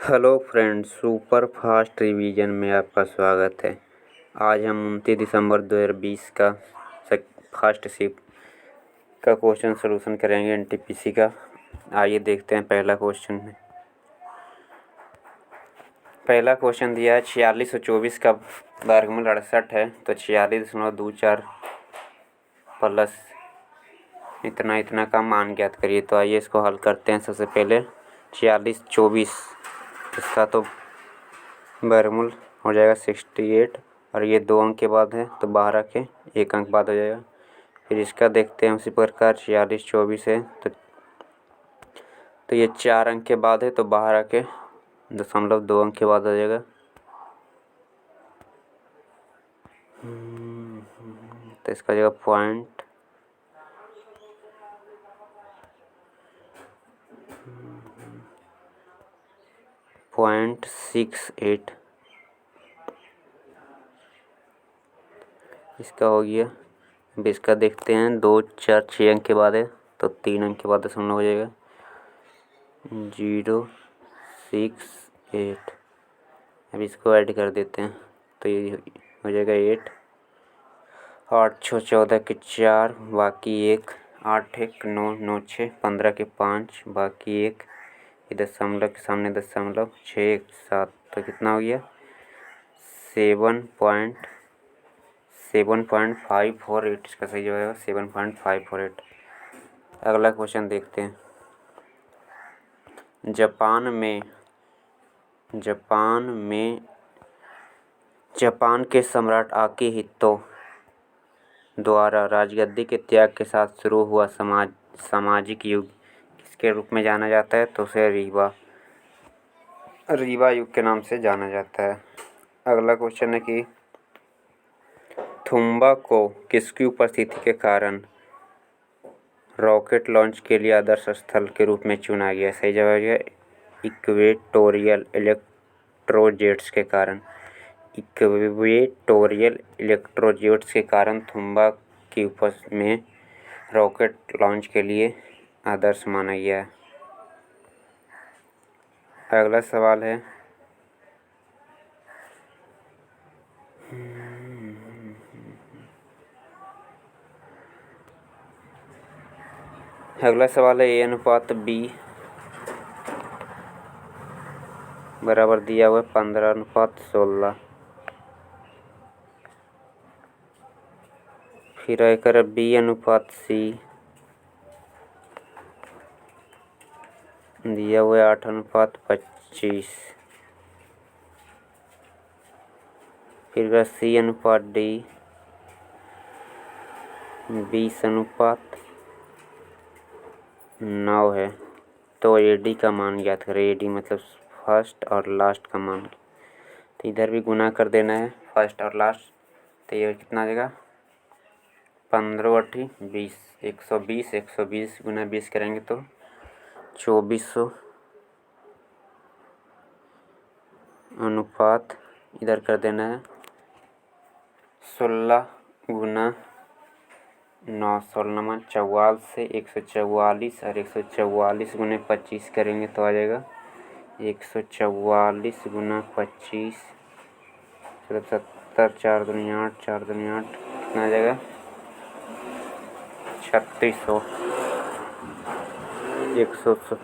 Hello friends, super fast revision में आपका स्वागत है। आज हम 29 दिसंबर 2020 का फर्स्ट शिफ्ट का क्वेश्चन सॉल्यूशन करेंगे एनटीपीसी का। आइए देखते हैं पहला क्वेश्चन में। पहला क्वेश्चन दिया है 4624 का वर्गमूल 68 है, तो 46.24 प्लस इतना इतना का मान ज्ञात करिए। तो आइए इसको हल करते हैं। सबसे पहले 4624 इसका तो वर्गमूल हो जाएगा 68, और ये 2 अंक के बाद है तो 12 के 1 अंक बाद हो जाएगा। फिर इसका देखते हैं उसी प्रकार 4624 है तो ये 4 अंक के बाद है तो 12 के 0.2 अंक के बाद हो जाएगा। तो इसका जगह पॉइंट 68 इसका हो गया। अब इसका देखते हैं 2 4 6 अंक के बाद है तो 3 अंक के बाद दशमलव हो जाएगा 068। अब इसको ऐड कर देते हैं तो ये हो जाएगा 8 8 6 14 के 4 बाकी 1 8 1 9 9 6 15 के 5 बाकी 1 दशमलव के सामने दशमलव 6 7 तो कितना हो गया 7.548। इसका सही जवाब है 7.548। अगला क्वेश्चन देखते हैं। जापान के सम्राट आकिहितो द्वारा राजगद्दी के त्याग के साथ शुरू हुआ सामाजिक युग किसके रूप में जाना जाता है? तो उसे रीवा युग के नाम से जाना जाता है। अगला क्वेश्चन है कि थुम्बा को किसकी उपस्थिति के कारण रॉकेट लॉन्च के लिए आदर्श स्थल के रूप में चुना गया? सही जवाब है इक्वेटोरियल इलेक्ट्रोजेट्स के कारण थुम्बा की उपस्थिति में रॉकेट लॉन्च के लिए आदर्श माना गया है। अगला सवाल है A अनुपात B बराबर दिया हुआ है 15:16। फिर आकर B अनुपात C दिया हुआ है 8:25। फिर C अनुपात D 20:9 है। तो AD का मान ज्ञात करें। AD मतलब फर्स्ट और लास्ट का मान। तो इधर भी गुना कर देना है फर्स्ट और लास्ट। तो ये कितना आ जाएगा 15 8 20 120 120 गुना 20 करेंगे तो 2400 अनुपात इधर कर देना है 16 गुना 9 16 44 से 144 और 144 गुने 25 करेंगे तो आ जाएगा 144 गुना 25 70 4 दुनिया 8 4 दुनिया 8 कितना आ जाएगा 3600 100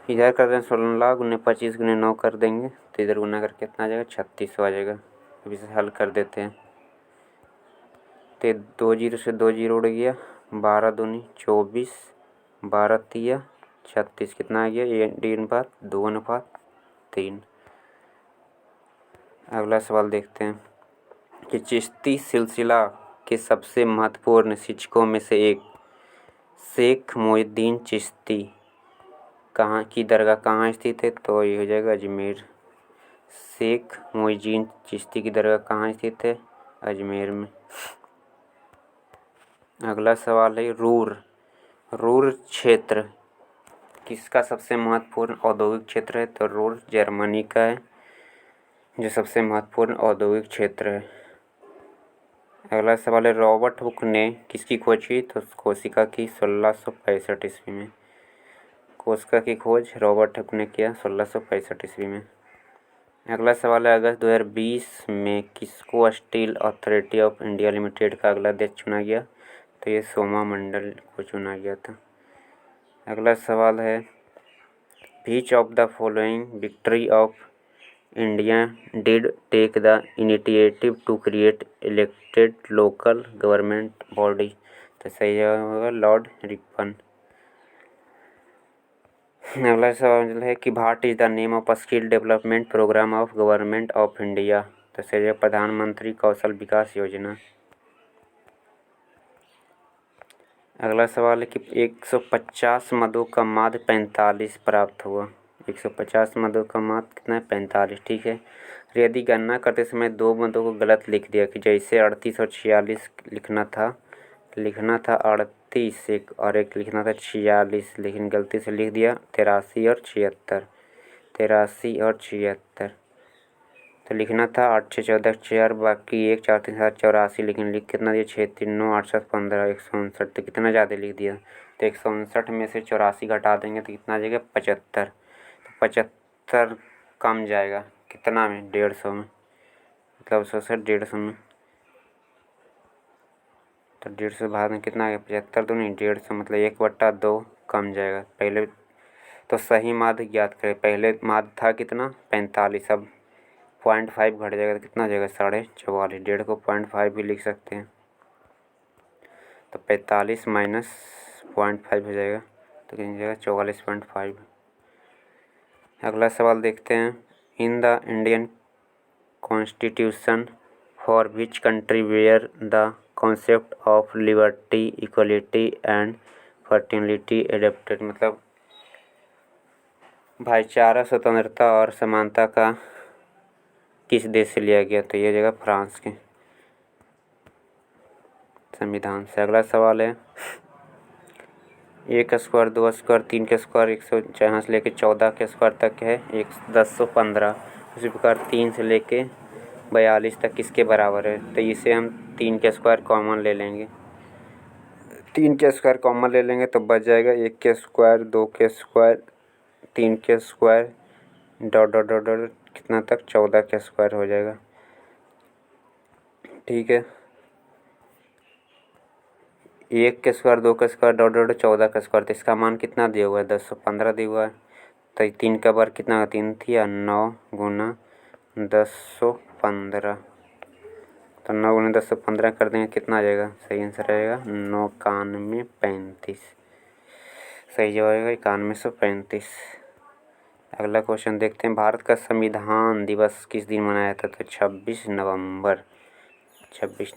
इधर कर दें 16 गुने 25 गुने 9 कर देंगे तो इधर गुना करके कितना आ जाएगा 3600 आ जाएगा। अब इसे हल कर देते हैं तो 2 जीरो से 2 जीरो उड़ गया 12 दूनी 24 12 तिया 36 कितना आ गया D अनुपात 2:3। अगला सवाल देखते हैं कि चिश्ती सिलसिला के सबसे महत्वपूर्ण शिक्षकों में से एक शेख मोहिउद्दीन चिश्ती कहाँ की दरगाह कहाँ स्थित है? तो ये हो जाएगा अजमेर। शेख मोहिउद्दीन चिश्ती की दरगाह कहाँ स्थित है? अजमेर में। अगला सवाल है रूर क्षेत्र किसका सबसे महत्वपूर्ण औद्योगिक क्षेत्र है? तो रूर जर्मनी का है जो सबसे महत्वपूर्ण औद्योगिक क्षेत्र है। अगला सवाल है रॉबर्ट हुक ने किसकी खोज की? तो कोशिका की 1665 ईस्वी में कोस्का की खोज रॉबर्ट हुक ने किया 1665 ईस्वी में। अगला सवाल है, अगस्त 2020 में किसको steel authority of India limited का अगला अध्यक्ष चुना गया? तो ये सोमा मंडल को चुना गया था। अगला सवाल है, विच ऑफ द फॉलोइंग विक्ट्री of India did take the initiative to create elected local government body? तो सही होगा लॉर्ड रिपन। अगला सवाल है कि what is the name of skill development program of government of India? तो सही है प्रधानमंत्री कौशल विकास योजना। अगला सवाल है कि 150 मदों का माध्य 45 प्राप्त हुआ। 150 मदों का माध्य कितना है? 45। ठीक है। यदि गणना करते समय दो मदों को गलत लिख दिया कि जैसे 38 और 46 लिखना था 38 एक और एक लिखना था 46, लेकिन गलती से लिख दिया 83 और 76। 83 और 76 तो लिखना था 8 6 14 4, बाकी 1 4 3 7 84, लेकिन लिख कितना दिया 6 3 9 8 7 15 159। तो कितना ज़्यादा लिख दिया? तो 159 में से 84 घटा देंगे तो कितना आ जाएगा 75। तो 75 कम जाएगा कितना में? 150 में। मतलब 150 में तो 150 भाग में कितना आ गया? 75 तो नहीं 150, मतलब 1/2 कम जाएगा। पहले तो सही माध्य ज्ञात करें। पहले माध्य था कितना? 45। अब 0.5 घट जाएगा तो कितना आ जाएगा? 44.5। 1.5 को 0.5 भी लिख सकते हैं। तो 45 माइनस 0.5 हो जाएगा तो कितनी हो जाएगा? 44.5। अगला सवाल देखते हैं, in the Indian constitution for which country where the concept of liberty equality and fertility adapted? मतलब भाईचारा, स्वतंत्रता और समानता का किस देश से लिया गया? तो ये जगह फ्रांस के संविधान से। अगला सवाल है, 1 स्क्वायर 2 स्क्वायर 3 के स्क्वायर 100 जहाँ से लेके 14 के स्क्वायर तक है 1015। उसी प्रकार 3 से लेके 42 तक किसके बराबर है? तो इसे हम 3 के स्क्वायर कॉमन ले लेंगे। 3 के स्क्वायर कॉमन ले लेंगे तो बच जाएगा 1 के स्क्वायर 2 के स्क्वायर 3 के square dot dot dot dot कितना तक? 14 के स्क्वायर हो जाएगा। ठीक है। 1 के स्क्वायर 2 के स्क्वायर डॉट डॉट 14 का स्क्वायर, तो इसका मान कितना दिया हुआ है? 1015 दिया हुआ है। तो 3 का बार कितना? 3 थी या 9 गुना 1015। तो 9 गुना 1015 कर देंगे कितना आ जाएगा? सही आंसर रहेगा 9135। सही जवाब आएगा 9135। अगला क्वेश्चन देखते हैं, भारत का संविधान दिवस किस दिन मनाया जाता है? तो 26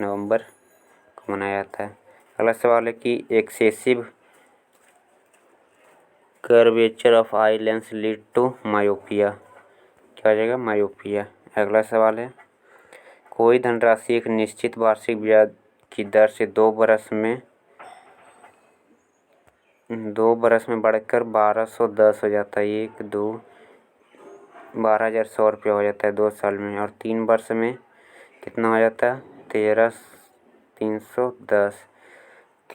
नवंबर को मनाया जाता है। अगला सवाल है कि excessive curvature of eye lens lead to myopia? क्या हो जाएगा? मायोपिया। अगला सवाल है, कोई धनराशि एक निश्चित वार्षिक ब्याज की दर से 2 बरस में बढ़कर 1210 हो जाता है। 12,100 रुपया हो जाता है 2 साल में, और 3 वर्ष में कितना हो जाता है? 13,310।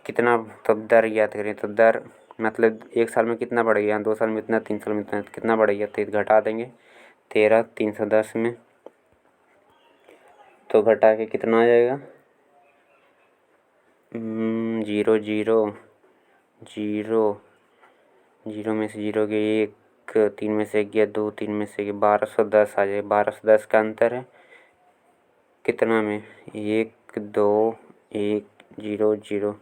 कितना तब दर याद करें? तो दर मतलब 1 साल में कितना बढ़ गया? 2 साल में इतना, 3 साल में इतना, कितना बढ़ गया? तो घटा देंगे 13,310 में, तो घटा के कितना आ जाएगा? 0 0 0 0 में से 0 गया 1, 3 में से गया 2, 3 में से गया 1210 आ जाएगा। 1210 का अंतर है कितना में? 1 2 1 0 0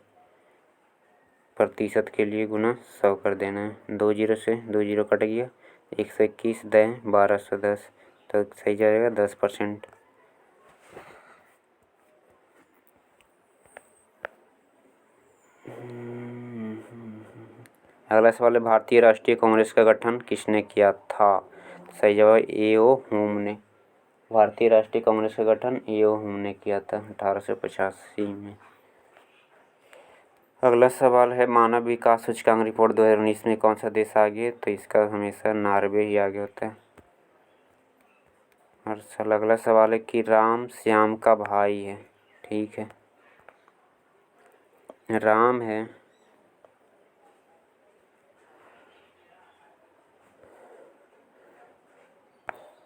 प्रतिशत के लिए गुना 100 कर देना है। 2 0 से 2 0 कट गया, 121 दें 1210, तो सही जाएगा 10%। अगला सवाल है, भारतीय राष्ट्रीय कांग्रेस का गठन किसने किया था? सही जवाब A.O. हुम ने। भारतीय राष्ट्रीय कांग्रेस का गठन A.O. हुम ने किया था 1885 में। अगला सवाल है, मानव विकास सूचकांक रिपोर्ट 2019 में कौन सा देश आगे? तो इसका हमेशा नॉर्वे ही आगे होता है हर साल। अगला सवाल है कि राम श्याम का भाई है। ठीक है, राम है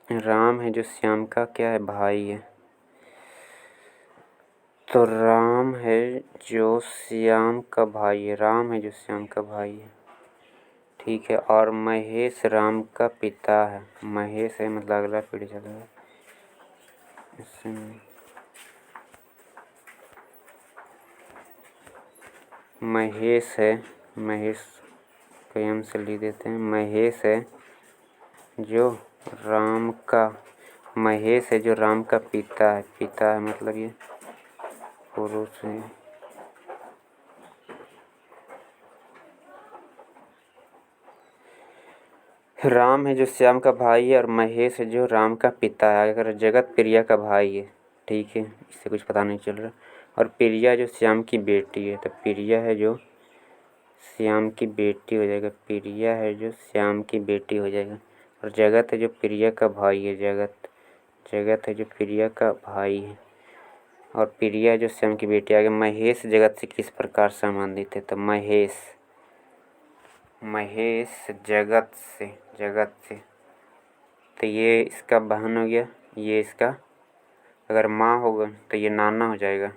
राम है जो श्याम का क्या है, भाई है। तो राम है जो श्याम का भाई है, राम है जो श्याम का भाई है, ठीक है। और महेश राम का पिता है, महेश है मतलब अगला पीढ़ी चलेगा इसमें। महेश है, महेश को हम से लिख देते हैं, महेश है जो राम का, महेश है जो राम का पिता है, पिता है मतलब ये पुरुष है। राम है जो श्याम का भाई है और महेश है जो राम का पिता है। अगर जगत प्रिया का भाई है, ठीक है, इससे कुछ पता नहीं चल रहा। और प्रिया जो श्याम की बेटी है, तो प्रिया है जो श्याम की बेटी हो जाएगा, प्रिया है जो श्याम की बेटी हो जाएगा। और जगत है जो प्रिया का भाई है, जगत, जगत है जो प्रिया का भाई है। और प्रिया जो श्याम की बेटी आगे। महेश जगत से किस प्रकार संबंधित है, तो महेश, महेश जगत से, जगत से, तो ये इसका बहन हो गया, ये इसका अगर माँ होगा तो ये नाना हो जाएगा,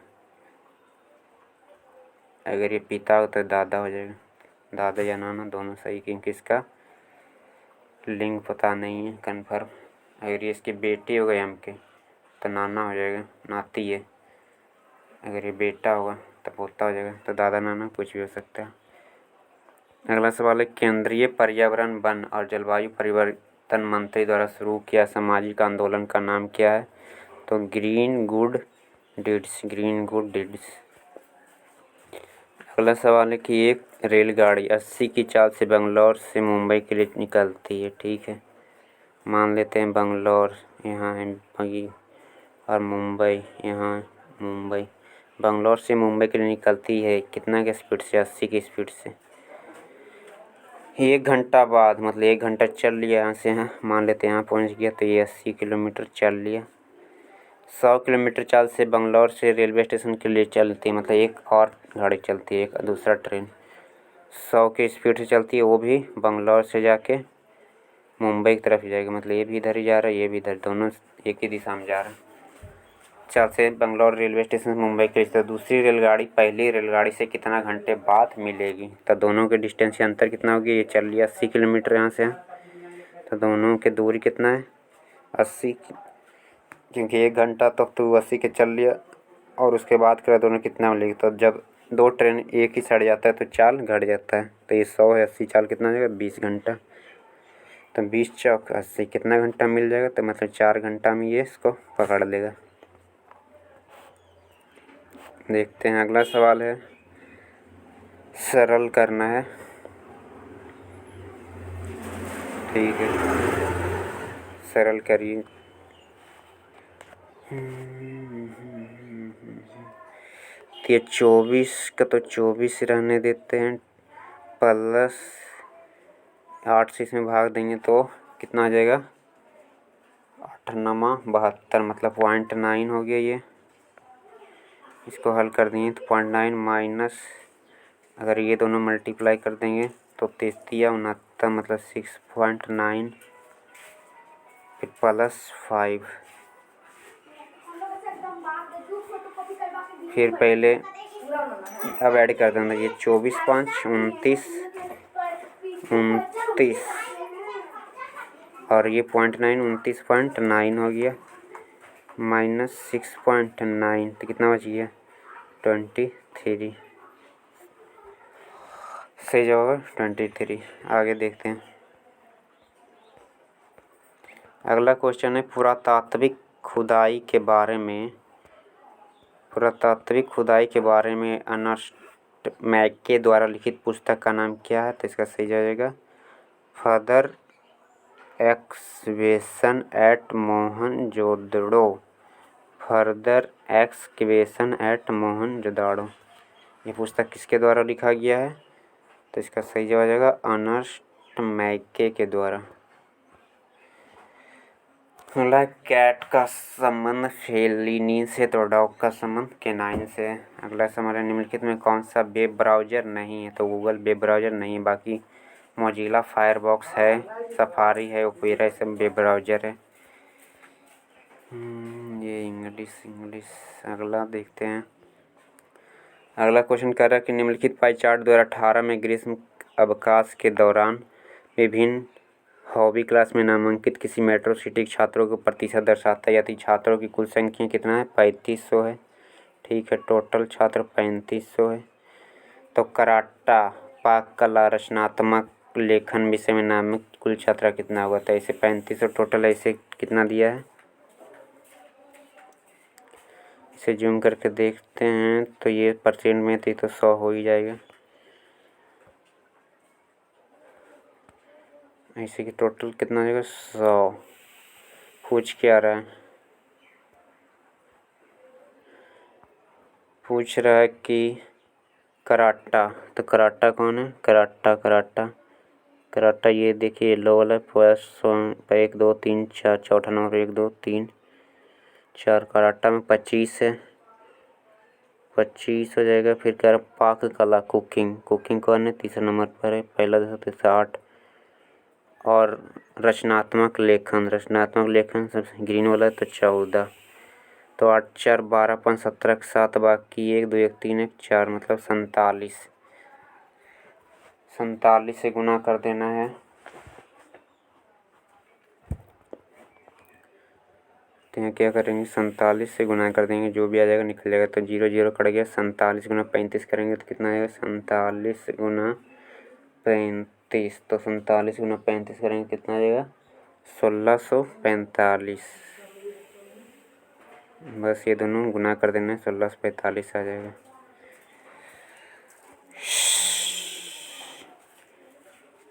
अगर ये पिता हो तो दादा हो जाएगा, दादा या नाना दोनों सही, क्योंकि इसका लिंग पता नहीं है कन्फर्म। अगर ये इसकी बेटी हो गई एम के तो नाना हो जाएगा, नाती है। अगर ये बेटा होगा तो पोता हो जाएगा, तो दादा नाना कुछ भी हो सकता है। अगला सवाल है, केंद्रीय पर्यावरण वन और जलवायु परिवर्तन मंत्री द्वारा शुरू किया सामाजिक आंदोलन का नाम क्या है, तो green good deeds, green good deeds. अगला सवाल है कि एक रेलगाड़ी 80 की चाल से बंगलौर से मुंबई के लिए निकलती है, ठीक है। मान लेते हैं बंगलौर यहाँ है बगी और मुंबई यहाँ, मुंबई, बंगलौर से मुंबई के लिए निकलती है कितना की स्पीड से, 80 की स्पीड से। 1 घंटा बाद, मतलब 1 घंटा चल लिया यहाँ से, यहाँ मान लेते हैं यहाँ पहुँच गया, तो ये 80 किलोमीटर चल लिया। 100 किलोमीटर चाल से बंगलौर से रेलवे स्टेशन के लिए चलती है, मतलब एक और गाड़ी चलती है, एक दूसरा ट्रेन 100 की स्पीड से चलती है, वो भी बंगलौर से जाके मुंबई की तरफ जाएगा, मतलब ये भी इधर ही जा रहा है, ये भी इधर, दोनों एक ही दिशा में जा रहा है। चाल से बंगलौर रेलवे स्टेशन से मुंबई के लिए, तो दूसरी रेलगाड़ी पहली रेलगाड़ी से कितना घंटे बाद मिलेगी, तो दोनों के डिस्टेंस के अंतर कितना होगी, ये चल लिया 80 किलोमीटर यहाँ से, तो दोनों की दूरी कितना है 80, क्योंकि 1 घंटा तक तो 80 के चल लिया और उसके बाद कर दोनों कितना मिलेगी, तो जब 2 ट्रेन एक ही साइड जाता है तो चाल घट जाता है, तो ये 100 है, 80 चाल कितना हो जाएगा 20 घंटा, तो 20 चौक 80 कितना घंटा मिल जाएगा, तो मतलब 4 घंटा में ये इसको पकड़ लेगा। देखते हैं अगला सवाल है, सरल करना है, ठीक है, सरल करिए। ये 24 का तो 24 रहने देते हैं, प्लस 8 से इसमें भाग देंगे तो कितना आ जाएगा 8 9 72, मतलब 0.9 हो गया ये। इसको हल कर देंगे तो 0.9 माइनस, अगर ये दोनों मल्टीप्लाई कर देंगे तो 33 या 69, मतलब 6.9 फिर प्लस 5, फिर पहले अब ऐड कर देना, ये 24 5 29 29 और ये 0.9 29.9 हो गया, माइनस 6.9, तो कितना बच गया 23, सही जवाब 23। आगे देखते हैं। अगला क्वेश्चन है, पुरातात्विक खुदाई के बारे में, पुरातात्विक खुदाई के बारे में अर्नेस्ट मैके द्वारा लिखित पुस्तक का नाम क्या है, तो इसका सही जाएगा further excavation at Mohenjodaro, further excavation at Mohenjodaro. ये पुस्तक किसके द्वारा लिखा गया है, तो इसका सही जवाब आ जाएगा अर्नेस्ट मैके के द्वारा। अगला कैट का संबंध फेलिनी से, तो डॉग का संबंध केनाइन से। अगला सवाल है, निम्नलिखित में कौन सा वेब ब्राउज़र नहीं है, तो गूगल वेब ब्राउज़र नहीं है, बाकी मोजिला फायरफॉक्स है, सफारी है, ओपेरा, ये सब वेब ब्राउज़र है। ये इंग्लिश इंग्लिश। अगला देखते हैं। अगला क्वेश्चन कह रहा है कि निम्नलिखित पाई चार्ट 2018 में ग्रीष्म अवकाश के दौरान विभिन्न हॉबी क्लास में नामांकित किसी मेट्रो सिटी के छात्रों को प्रतिशत दर्शाता है। यदि छात्रों की कुल संख्या कितना है? 3500 है। ठीक है, टोटल छात्र 3500 है। तो कराटा, पाक कला, रचनात्मक लेखन विषय में नामित कुल छात्रा कितना होगा? तो ऐसे 3500 टोटल, ऐसे कितना दिया है इसे जूम करके देखते हैं। तो ये परसेंट में थी तो 100 हो ही जाएगा। ऐसे कि टोटल कितना हो जाएगा? 100। पूछ क्या रहा है? पूछ रहा है कि कराटा, तो कराटा कौन है? कराटा कराटा कराटा ये देखिए लो वाला फर्स्ट 1 2 3 4 चौथा नंबर 1 2 3 4। कराटा में 25 है, 25 हो जाएगा। फिर कह रहा पाक कला, कुकिंग, कुकिंग कौन है? तीसरा नंबर पर है, पहला 8। और रचनात्मक लेखन, रचनात्मक लेखन सबसे ग्रीन वाला है तो 14। तो 8 4 12 5 17 के 7 बाकी 1 2 1 3 1 4 मतलब 47। 47 से गुना कर देना है। तो यहाँ क्या करेंगे? 47 से गुना कर देंगे, जो भी आ जाएगा निकल जाएगा। तो 0 0 कट गया। 47 गुना 35 करेंगे तो कितना आएगा? 47 गुना 35। तो 47 गुना 35 करेंगे कितना आ जाएगा? 1645। बस ये दोनों गुना कर देना है, 1645 आ जाएगा।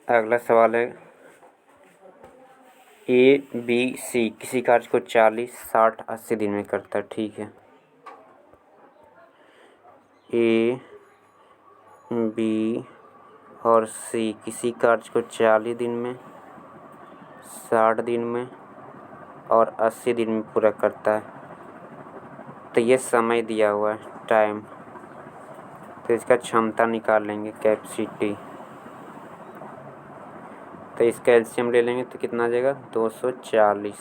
अगला सवाल है ABC किसी कार्य को 40 60 80 दिन में करता है। ठीक है, A B और C किसी कार्य को 40 दिन में, 60 दिन में और 80 दिन में पूरा करता है। तो ये समय दिया हुआ है, टाइम। तो इसका क्षमता निकाल लेंगे, कैपेसिटी। तो इसका एलसीएम ले लेंगे तो कितना आ जाएगा? 240।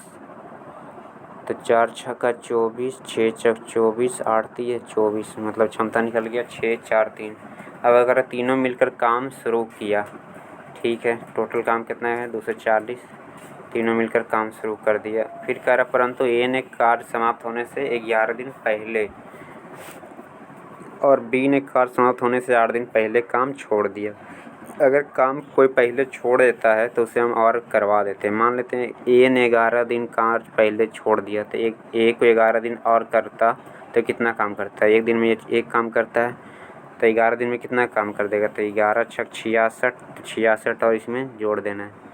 तो 4 छक्का 24, 6 चक 24, 8 3 24 मतलब क्षमता निकल गया 6 4 3। अब अगर तीनों मिलकर काम शुरू किया, ठीक है, टोटल काम कितना है? 240। तीनों मिलकर काम शुरू कर दिया। फिर कह रहा परंतु ए ने कार्य समाप्त होने से 11 दिन पहले और बी ने कार्य समाप्त होने से 8 दिन पहले काम छोड़ दिया। अगर काम कोई पहले छोड़ देता है तो उसे हम और करवा देते हैं। मान लेते हैं ए ने 11 दिन कार्य पहले छोड़ दिया, तो ए को 11 दिन और करता तो कितना काम करता है? एक दिन में एक काम करता है तो 11 दिन में कितना काम कर देगा? तो 11 छक 66, 66 और इसमें जोड़ देना है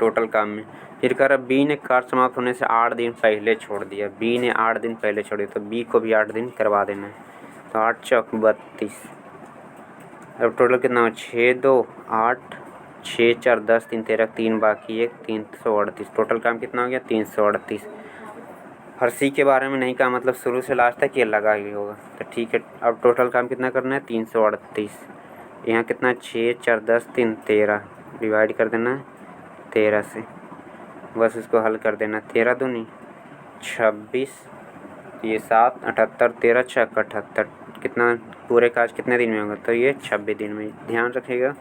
टोटल काम में। फिर कह रहा बी ने कार्य समाप्त होने से 8 दिन पहले छोड़ दिया। बी ने 8 दिन पहले छोड़ दिया तो बी को भी 8 दिन करवा देना है। तो 8 चौक 32। अब टोटल कितना हो? 6 2 8 6 4 10 3 13 3 बाकी 1 338। टोटल काम कितना हो गया? 338। हर सी के बारे में नहीं कहा, मतलब शुरू से लास्ट तक ये लगा ही होगा। तो ठीक है, अब टोटल काम कितना करना है? 338। यहाँ कितना? 6 4 10 3 13 डिवाइड कर देना है 13 से। बस इसको हल कर देना। 13 दूनी 26, ये 7 78 13 6 78। कितना पूरे काज कितने दिन में होगा? तो ये 26 दिन में। ध्यान रखिएगा,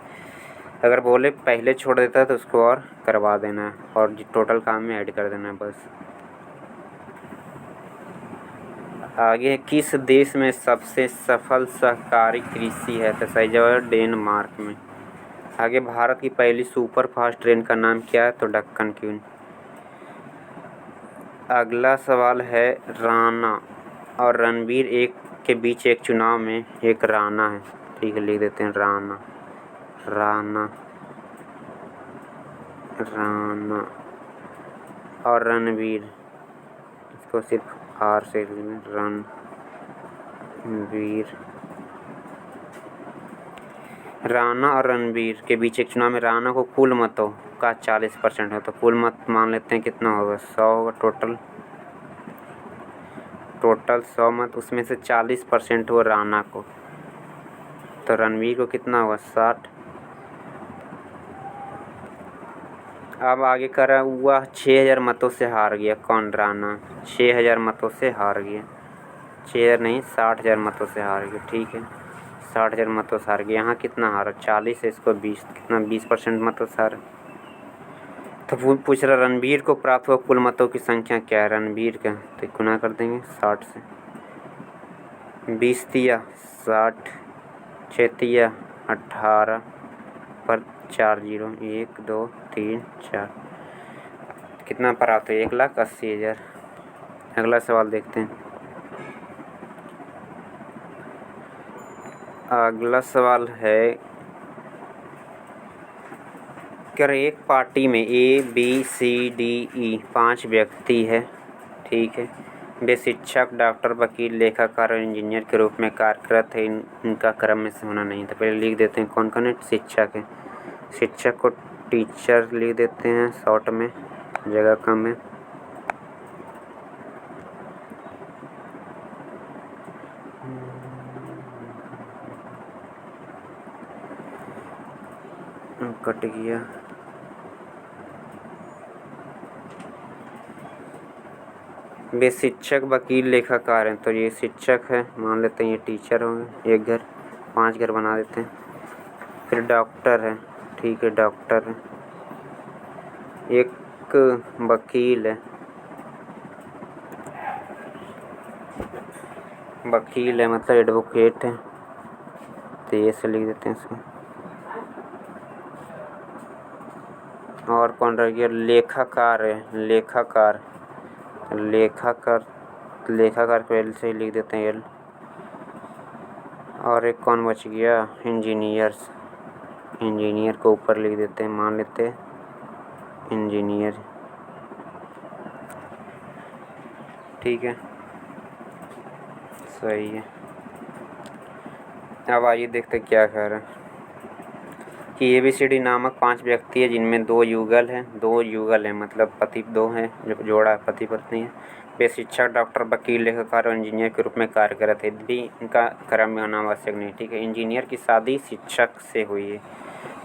अगर बोले पहले छोड़ देता है तो उसको और करवा देना है और टोटल काम में ऐड कर देना है बस। आगे है किस देश में सबसे सफल सहकारी कृषि है? तो सही जवाब है डेनमार्क में। आगे भारत की पहली सुपर फास्ट ट्रेन का नाम क्या है? तो दक्कन क्वीन। अगला सवाल है राणा और रणबीर एक के बीच एक चुनाव में एक राणा है। ठीक है, लिख देते हैं राणा। राणा राणा और रणबीर, इसको सिर्फ आर से रणबीर। राणा और रणबीर के बीच एक चुनाव में राणा को कुल मतों का 40% है। तो कुल मत मान लेते हैं कितना होगा? 100 होगा टोटल 100 मत, उसमें से 40% हुआ राणा को। तो रणबीर को कितना होगा? 60। अब आगे करा हुआ 6000 मतों से हार गया कौन राणा। 6000 मतों से हार गया, 6000 नहीं 60,000 मतों से हार गया। ठीक है, 60,000 मतों से हार गया। यहाँ कितना हारा, 40 है, इसको 20, कितना 20% मतों से हारा। तो पूछ रहा रणबीर को प्राप्त हुआ कुल मतों की संख्या क्या है रणबीर का, तो गुना कर देंगे 60 से। 20 दिया 60, 6 दिया 18 पर 4 0, 1 2 3 4, कितना प्राप्त है 1,80,000। अगला सवाल देखते हैं। अगला सवाल है कर एक पार्टी में ABCDE 5 व्यक्ति है। ठीक है, वे शिक्षक, डॉक्टर, वकील, लेखाकार और इंजीनियर के रूप में कार्यरत है। इनका क्रम में से होना नहीं। तो पहले लिख देते हैं कौन कौन है। शिक्षक है, शिक्षक को टीचर लिख देते हैं शॉर्ट में, जगह कम है। कट गया। वे शिक्षक, वकील, लेखाकार हैं। तो ये शिक्षक है, मान लेते हैं ये टीचर होंगे। एक घर, 5 घर बना देते हैं। फिर डॉक्टर है, ठीक है डॉक्टर है। एक वकील है, वकील है मतलब एडवोकेट है, तो ये से लिख देते हैं इसको। और कौन रह गया, लेखाकार है, लेखाकार, लेखाकार, लेखाकार को एल से ही लिख देते हैं एल। और एक कौन बच गया, इंजीनियर्स, इंजीनियर को ऊपर लिख देते हैं, मान लेते हैं इंजीनियर। ठीक है, सही है। अब आइए देखते क्या कह रहा है कि ABCD नामक 5 व्यक्ति है जिनमें 2 युगल हैं। 2 युगल हैं मतलब पति 2 हैं, जब जोड़ा पति पत्नी है। वे शिक्षक, डॉक्टर, वकील, लेखाकार और इंजीनियर के रूप में कार्य करते हैं। भी इनका क्रम में होना आवश्यक नहीं। ठीक है, इंजीनियर की शादी शिक्षक से हुई है।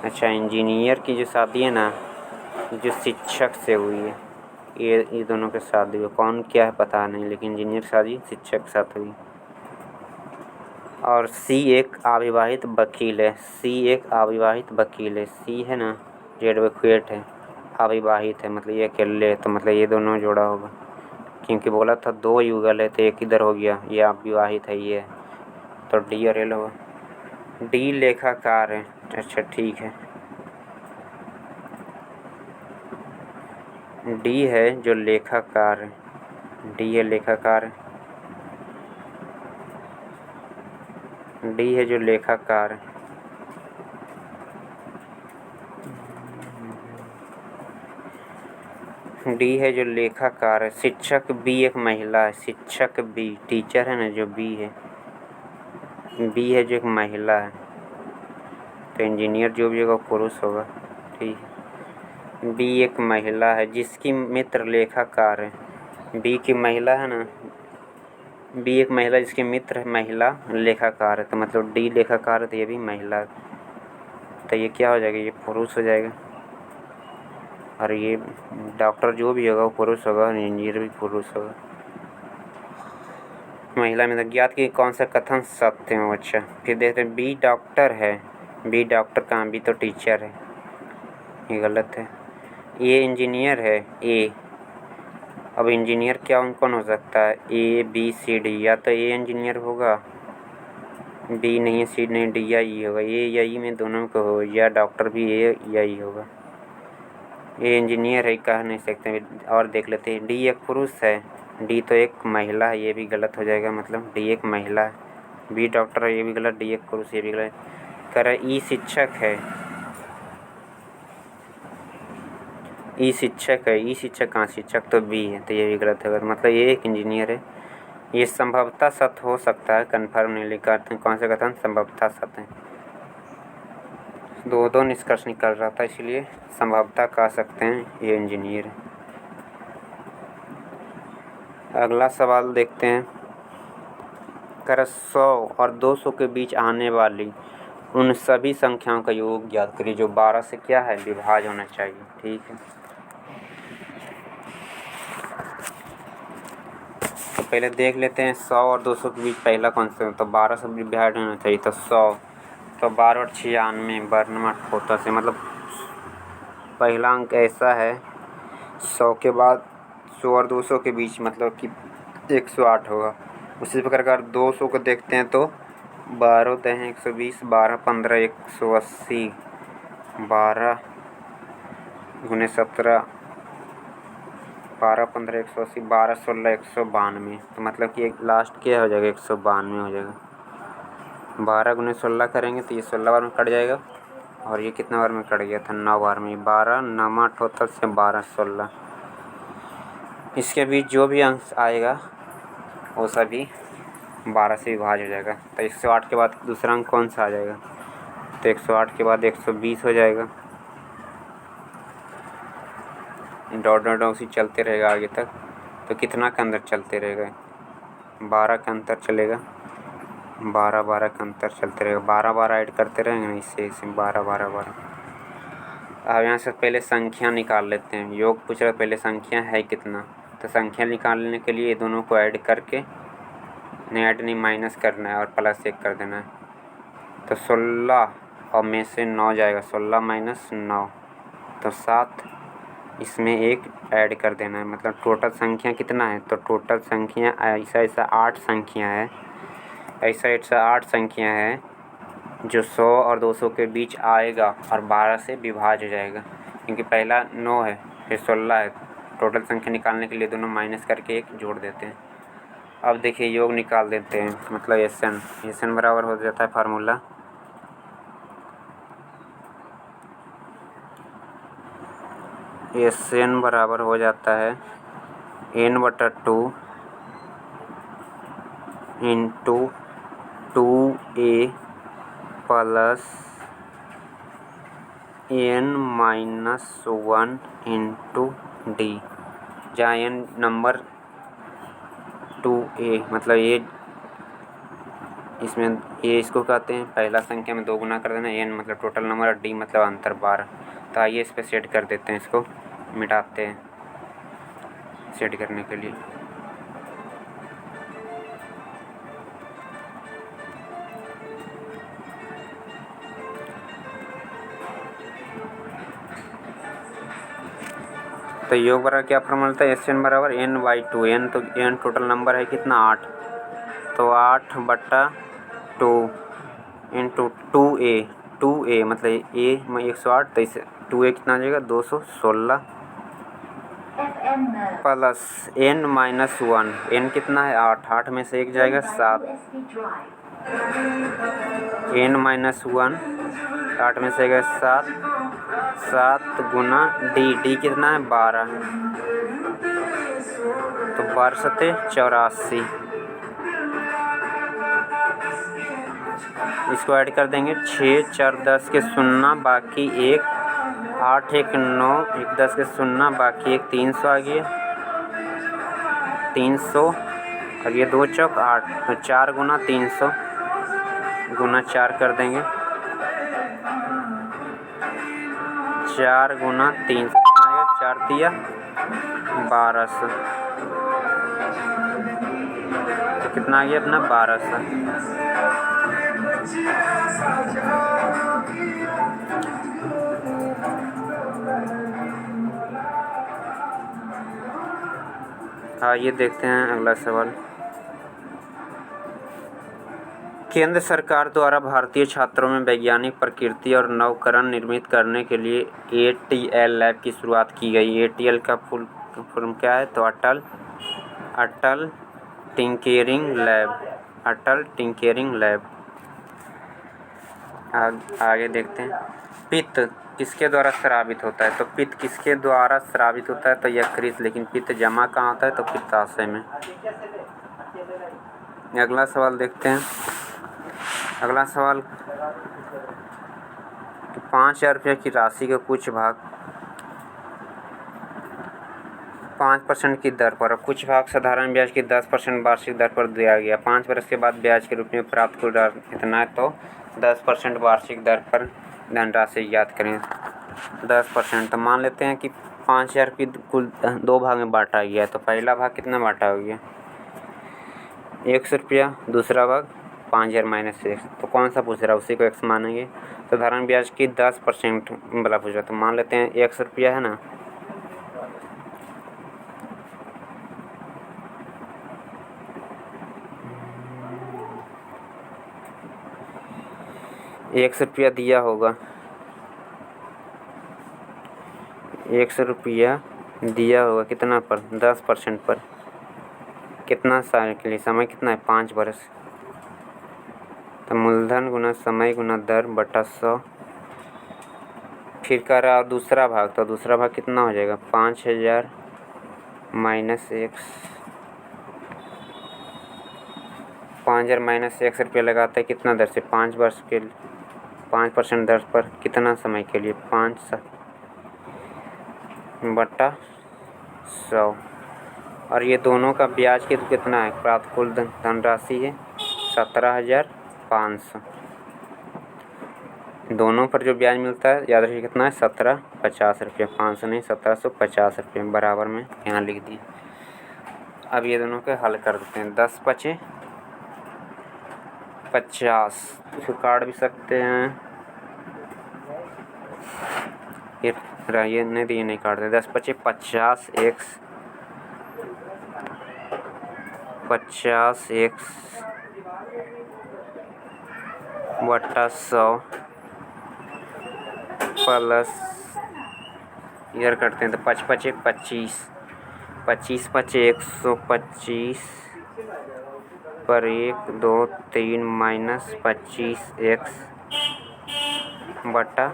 अच्छा, इंजीनियर की जो शादी है ना, जो शिक्षक से हुई है, ये दोनों के शादी हुई। कौन क्या है पता नहीं, लेकिन इंजीनियर शादी शिक्षक के साथ हुई। और C एक अविवाहित वकील है। C एक अविवाहित वकील है। C है ना, जो एडवोकेट है, अविवाहित है मतलब ये अकेले है। तो मतलब ये दोनों जोड़ा होगा, क्योंकि बोला था 2 युगल है तो एक इधर हो गया, ये अविवाहित है ये, तो D और L होगा। D लेखाकार है। अच्छा ठीक है, D है जो लेखाकार है, D है लेखाकार है, D है जो लेखाकार है। D है जो लेखाकार है। शिक्षक B एक महिला है। शिक्षक B, टीचर है ना जो B है, B है जो एक महिला है। तो इंजीनियर जो भी होगा पुरुष होगा। ठीक है, B एक महिला है जिसकी मित्र लेखाकार है। B की महिला है ना, B एक महिला जिसकी मित्र महिला लेखाकार है। तो मतलब D लेखाकार है तो ये भी महिला, तो ये क्या हो जाएगा, ये पुरुष हो जाएगा। और ये डॉक्टर जो भी होगा वो पुरुष होगा, और इंजीनियर भी पुरुष होगा। महिला में ज्ञात की कौन सा कथन सत्य है। अच्छा फिर देखते हैं, B डॉक्टर है। B डॉक्टर कहाँ, B तो टीचर है, ये गलत है। A इंजीनियर है, A। अब इंजीनियर क्या कौन हो सकता है, ABCD, या तो A इंजीनियर होगा, B नहीं है, C नहीं, D या E होगा। A या E में दोनों को हो, या डॉक्टर भी A या E होगा। ये इंजीनियर है कह नहीं सकते। और देख लेते हैं, D एक पुरुष है, D तो एक महिला है, ये भी गलत हो जाएगा, मतलब D एक महिला है। B डॉक्टर है, ये भी गलत। D एक पुरुष, ये भी गलत। कह रहा है E शिक्षक है, E शिक्षक है, E शिक्षक कहाँ, शिक्षक तो B है, तो ये भी गलत होगा। मतलब ये एक इंजीनियर है। ये संभवतः सत्य हो सकता है, कन्फर्म नहीं लिखा। कौन सा कथन संभवतः सत्य है, दो निष्कर्ष निकल रहा था, इसलिए संभवतः कह सकते हैं ये इंजीनियर है। अगला सवाल देखते हैं। कर 100 और 200 के बीच आने वाली उन सभी संख्याओं का योग ज्ञात करिए जो 12 से क्या है विभाज्य होना चाहिए। ठीक है, पहले देख लेते हैं 100 और 200 के बीच पहला कौन सा, तो 12 से डिवाइड होना चाहिए, तो 100, तो 12 और 96 बर्नमट होता से, मतलब पहला अंक ऐसा है 100 के बाद 100 और 200 के बीच, मतलब कि 108 होगा। उसी प्रकार अगर 200 को देखते हैं तो 12 दहें 120, 12 15 180, 12 गुने 17, 12 15 180, 12 16 192, तो मतलब कि एक लास्ट क्या हो जाएगा, 192 हो जाएगा। 12 गुने 16 करेंगे तो ये 16 बार में कट जाएगा, और ये कितना बार में कट गया था, 9 बार में। 12 9 टोटल से 12 16, इसके बीच जो भी अंक आएगा वो सभी 12 से विभाज्य हो जाएगा। तो 108 के बाद दूसरा अंक कौन सा आ जाएगा, तो 108 के बाद 120 हो जाएगा। डॉट डॉट उसी चलते रहेगा आगे तक, तो कितना के अंदर चलते रहेगा, 12 का अंतर चलेगा, 12 12 का अंतर चलते रहेगा, 12 12 ऐड करते रहेंगे ना, इससे 12 12 12। अब यहाँ से पहले संख्या निकाल लेते हैं। योग पूछ रहा है पहले संख्या है कितना, तो संख्या निकालने के लिए दोनों को ऐड करके, नहीं ऐड नहीं माइनस करना है और प्लस 1 कर देना है। तो 16 और में से 9 जाएगा, 16 माइनस 9 तो 7, इसमें 1 ऐड कर देना है। मतलब टोटल संख्या कितना है, तो टोटल संख्या ऐसा 8 संख्या है, ऐसा 8 संख्या है जो 100 और 200 के बीच आएगा और 12 से विभाज्य हो जाएगा, क्योंकि पहला 9 है फिर 16 है। टोटल संख्या निकालने के लिए दोनों माइनस करके 1 जोड़ देते हैं। अब देखिए योग निकाल देते हैं, मतलब एस एन बराबर हो जाता है फार्मूला एस एन बराबर हो जाता है n/2 into 2a plus n-1 into d, जहाँ n नंबर 2a, मतलब ये इसमें ये इसको कहते हैं पहला संख्या में 2 गुना कर देना, n मतलब टोटल नंबर और d मतलब अंतर 12। तो आइए इस पर सेट कर देते हैं, इसको मिटाते हैं सेट करने के लिए। तो योग बराबर क्या फॉर्मूला था, एस एन बराबर n/2, n तो n टोटल नंबर है कितना 8, तो 8/2 इंटू 2a मतलब a में 108, तो इसे 2a कितना आ जाएगा 216 प्लस n-1, n कितना है 8 में से 1 जाएगा 7, n-1 8 में से 7 गुना d कितना है 12, तो 12 सत्ते 84, इसको ऐड कर देंगे 6 4 10 के 0 बाकी 1 8 1 9 1 10 के 0 बाकी 1 300 आ गया 300, और ये 2 चौक 8, तो 4 गुना 300 गुना 4 कर देंगे, 4 गुना 300 आएगा 4 दिया 1200, तो कितना आ गया अपना 1200। आइए देखते हैं अगला सवाल। केंद्र सरकार द्वारा भारतीय छात्रों में वैज्ञानिक प्रकृति और नवकरण निर्मित करने के लिए ATL लैब की शुरुआत की गई। ATL का फुल फॉर्म क्या है, तो अटल टिंकरिंग लैब। आगे देखते हैं। पित्त किसके द्वारा स्रावित होता है, तो पित्त किसके द्वारा स्रावित होता है, तो यकृत, लेकिन पित्त जमा कहाँ होता है, तो पित्ताशय में। अगला सवाल देखते हैं। अगला सवाल, 5,000 रुपये की राशि का कुछ भाग 5% की दर पर, कुछ भाग साधारण ब्याज की 10% वार्षिक दर पर दिया गया। 5 वर्ष के बाद ब्याज के रूप में प्राप्त कुल दर इतना है, तो 10% वार्षिक दर पर धनराशि ज्ञात करें। 10%, तो मान लेते हैं कि 5,000 की कुल 2 भाग में बांटा गया है, तो पहला भाग कितना बांटा हो गया, ₹100 दूसरा भाग 5000 माइनस एक्स। तो कौन सा पूछ रहा है, उसी को एक्स मानेंगे। तो साधारण ब्याज की 10% वाला पूछ रहा है, तो मान लेते हैं ₹100 है ना। ₹100 दिया होगा, ₹100 दिया होगा कितना पर, 10% पर। कितना साल के लिए, समय कितना है, 5 वर्ष। तो मूलधन गुना समय गुना दर बटा 100। फिर कर रहा दूसरा भाग, तो दूसरा भाग कितना हो जाएगा, 5000 माइनस एक्स। 5000 माइनस ₹100 लगाता है कितना दर से, 5 वर्ष के 5% दर पर कितना समय के लिए, 5 बटा 100। और ये दोनों का ब्याज की कितना है, प्राप्त कुल धनराशि है 17,500। दोनों पर जो ब्याज मिलता है याद रखिए कितना है, ₹1750, 500 नहीं, ₹1750 बराबर में यहाँ लिख दिए। अब ये दोनों के हल कर देते हैं। 10 पचे 50, इसको काट भी सकते हैं, ये नहीं काटते। 10 पचे 50 एक्स, 50 एक्स बटा 100 प्लस, इधर करते हैं तो 5 पचे 25, 25 पचे 125 पर 1 2 3 माइनस 25 एक्स बटा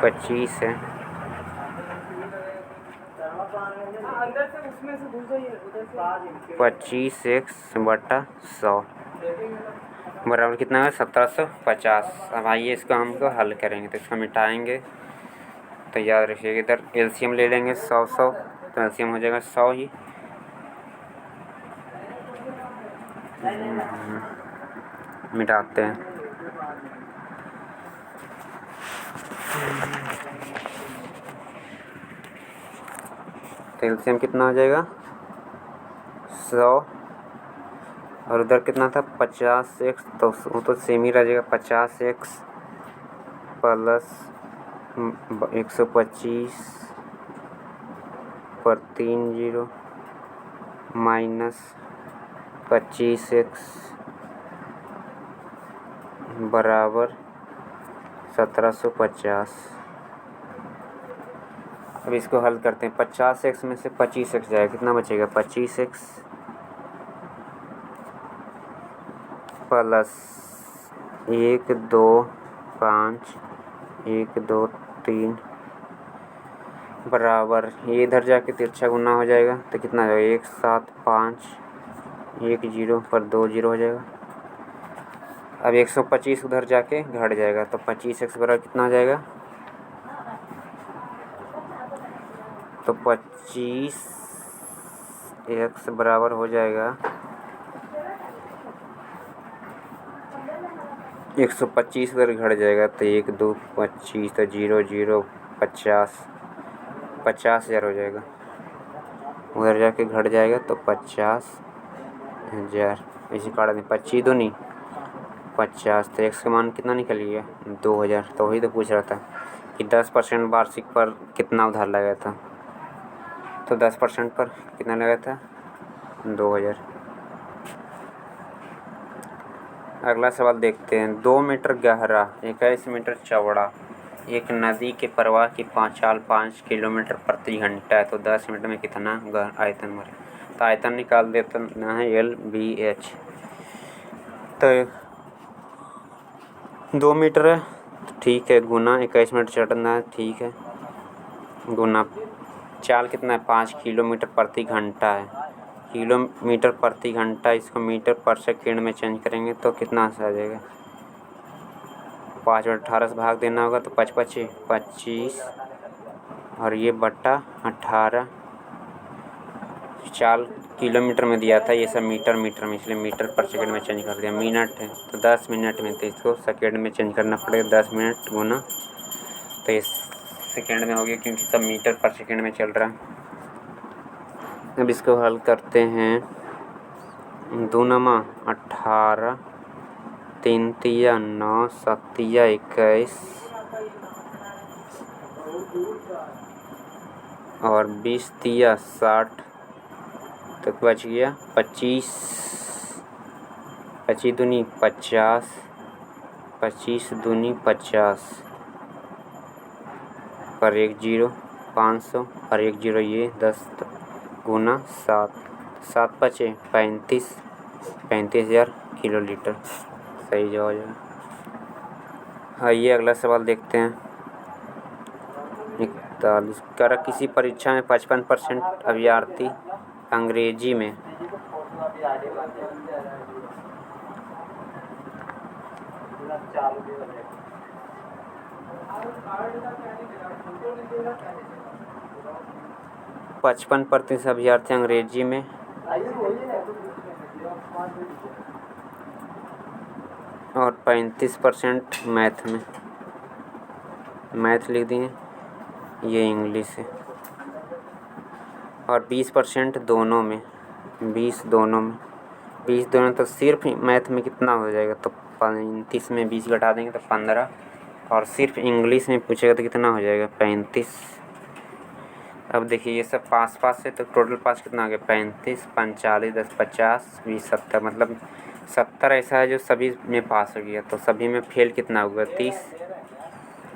25 है। 25 एक्स बटा 100 बराबर कितना है, 1750। अब आइए इसको हमको हल करेंगे, तो इसको मिटाएंगे। तो याद रखिएगा इधर एलसीएम ले लेंगे 100, तो एलसीएम हो जाएगा 100 ही। मिटाते हैं। तो एलसीएम कितना हो जाएगा, 100 और उधर कितना था 50 एक्स, तो वो तो सेम ही रह जाएगा। 50 एक्स प्लस 125 पर 3 जीरो माइनस 25 एक्स बराबर 1750। अब इसको हल करते हैं। 50 एक्स में से 25 एक्स जाएगा, कितना बचेगा, 25 एक्स प्लस 1 2 5 1 2 3 बराबर, ये इधर जाके तिरछा गुना हो जाएगा, तो कितना हो जाएगा, 1 7 5 1 0 पर 2 0 हो जाएगा। अब 125 उधर जाके घट जाएगा, तो 25 एक्स बराबर कितना हो जाएगा, तो 25 एक्स बराबर हो जाएगा 125 उधर घट जाएगा, तो 1 2 25 तो 0 0 50 50,000 हो जाएगा। उधर जाके घट जाएगा तो 50,000। इसी काट दें, 25 दो नहीं 50, तो एक्स का मान कितना निकल गया, 2000। तो वही तो पूछ रहा था कि 10% वार्षिक पर कितना उधार लगाया था, तो 10% पर कितना लगा था, 2000। अगला सवाल देखते हैं। 2 मीटर गहरा 21 मीटर चौड़ा एक नदी के प्रवाह की चाल 5 किलोमीटर प्रति घंटा है, तो 10 मिनट में कितना आयतन मरे। तो आयतन निकाल देते हैं, LBH। तो 2 मीटर है, ठीक है, गुना 21 मिनट चढ़ना है, ठीक है, गुना चाल कितना है, 5 किलोमीटर प्रति घंटा है। किलोमीटर प्रति घंटा, इसको मीटर पर सेकेंड में चेंज करेंगे तो कितना आ जाएगा, 5 और 18 से भाग देना होगा, तो 5 पचे 25 और ये बटा 18। चाल किलोमीटर में दिया था, ये सब मीटर में, इसलिए मीटर पर सेकेंड में चेंज कर दिया। मिनट है तो 10 मिनट में, तो इसको सेकेंड में चेंज करना पड़ेगा, 10 मिनट गुना, तो ये सेकेंड में हो गया क्योंकि सब मीटर पर सेकेंड में चल रहा है। अब इसको हल करते हैं। दूनमा 18, 3 तिया 9, 7 तिया 21 और 20 तिया 60 तक बच गया 25, 25 दूनी 50, 25 दूनी 50 पर 1 जीरो 500 और 1 जीरो ये 10 गुना 7, 7 बचे 35,000 किलोलीटर। सही जवाब है। आइए अगला सवाल देखते हैं। 41 कर किसी परीक्षा में 55% अभ्यर्थी अंग्रेजी में %55 अभ्यर्थी अंग्रेजी में और 35% मैथ में। मैथ लिख दिए, ये इंग्लिश है। और 20% दोनों में, 20 दोनों में, 20 दोनों तो सिर्फ मैथ में कितना हो जाएगा, तो 35 में 20 घटा देंगे तो 15, और सिर्फ इंग्लिश में पूछेगा तो कितना हो जाएगा 35। अब देखिए ये सब पास है तो टोटल पास कितना आ गया 35, 45, 10, 50, 20, 70, मतलब 70 ऐसा है जो सभी में पास हो गया। तो सभी में फेल कितना होगा 30।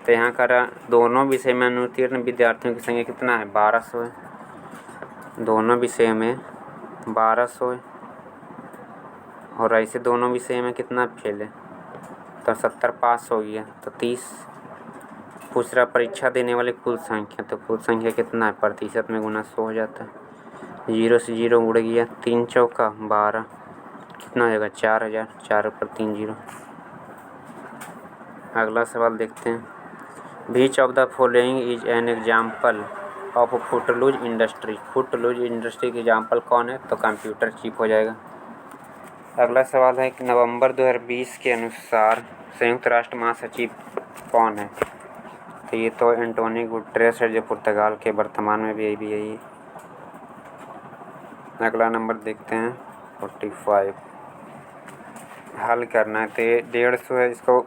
तो यहाँ का दोनों विषय में अनुत्तीर्ण विद्यार्थियों की संख्या कितना है 1200 है। दोनों विषय में 1200 है और ऐसे दोनों विषय में कितना फेल है, तो 70 पास हो गया। तो 30 पूछ रहा परीक्षा देने वाले कुल संख्या, तो कुल संख्या कितना है प्रतिशत में गुना 100 हो जाता है। 0 से 0 उड़ गया, 3 चौका 12, कितना हो जाएगा 4000, 4 पर 3 जीरो। अगला सवाल देखते हैं। Which of the following is an example of footloose industry. Footloose industry की एग्जाम्पल कौन है, तो कंप्यूटर चिप हो जाएगा। अगला सवाल है कि नवंबर 2020 के अनुसार संयुक्त राष्ट्र महासचिव कौन है, तो ये तो एंटोनियो गुटेरेस है जो पुर्तगाल के वर्तमान में भी यही है। अगला नंबर देखते हैं 45, हल करना है। तो 150 है, इसको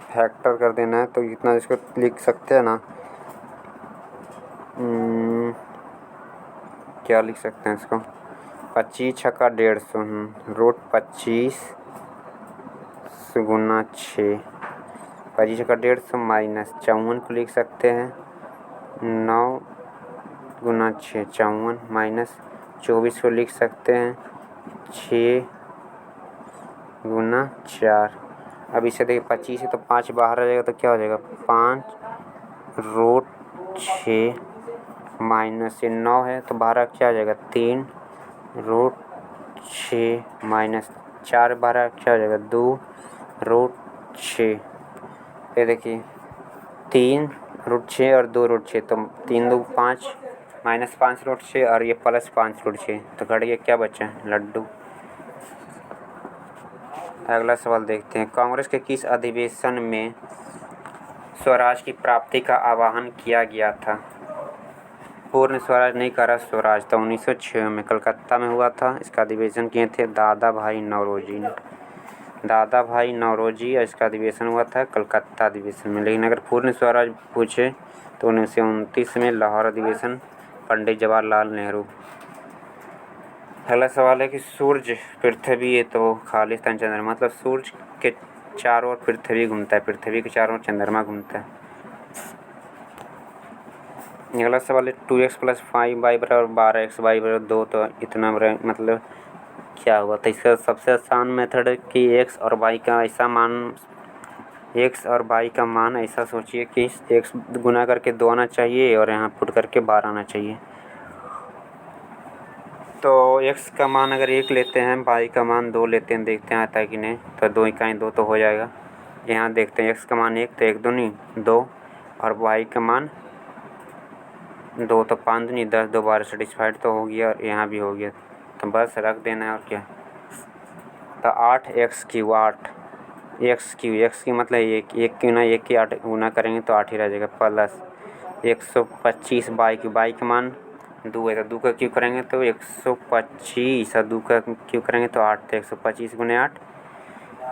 फैक्टर कर देना है, तो इतना इसको लिख सकते हैं ना, क्या लिख सकते हैं इसको, 25 छक्का 150 रूट 25 गुना 6, 25 छक्का 150 माइनस 54 को लिख सकते हैं 9 गुना 6 54 माइनस 24 को लिख सकते हैं 6 गुना 4। अब इसे देखिए 25 है तो 5 बाहर आ जाएगा, तो क्या हो जाएगा 5 रूट 6 माइनस ये 9 है तो बाहर क्या आ जाएगा 3 रूट 6 माइनस 4 बाहर क्या हो जाएगा 2 रूट 6। ये देखिए 3 रूट 6 और 2 रूट 6, तो 3 2 5 माइनस 5 रूट 6 और ये प्लस 5 रूट 6, तो घट गया क्या बचा लड्डू। अगला सवाल देखते हैं। कांग्रेस के किस अधिवेशन में स्वराज की प्राप्ति का आह्वान किया गया था। पूर्ण स्वराज नहीं करा स्वराज, तो 1906 में कलकत्ता में हुआ था। इसका अधिवेशन किए थे दादा भाई नौरोजी ने। दादा भाई नौरोजी, इसका अधिवेशन हुआ था कलकत्ता अधिवेशन में। लेकिन अगर पूर्ण स्वराज पूछे तो 1929 में लाहौर अधिवेशन, पंडित जवाहरलाल नेहरू। अगला सवाल है कि सूर्य पृथ्वी है तो खालिस्तान चंद्रमा, मतलब सूर्य के चारों ओर पृथ्वी घूमता है, पृथ्वी के चारों ओर चंद्रमा घूमता है। अगला सवाल है 2x + 5y = 12x y = 2, तो इतना मतलब क्या हुआ। तो इसका सबसे आसान मेथड है कि x और y का ऐसा सोचिए कि x गुना करके 2 आना चाहिए और यहाँ पुट करके 12 आना चाहिए। तो x का मान अगर 1 लेते हैं, y का मान 2 लेते हैं, देखते हैं आता है कि नहीं, तो 2 इकाई 2 तो हो जाएगा। यहाँ देखते हैं x का मान 1, तो 1 दूनी 2 और y का मान 2, तो 5 दूनी 10, 2 12 सेटिस्फाइड तो हो गया और यहाँ भी हो गया, तो बस रख देना है और क्या। तो 8x³ 8x³ की मतलब 1 की ना 1 की 8 गुना करेंगे तो 8 ही रह जाएगा, प्लस 125 y का मान 2 है तो 2 का क्यूब करेंगे तो 125 और 2 का क्यूब करेंगे तो 8, तो 125 गुने 8,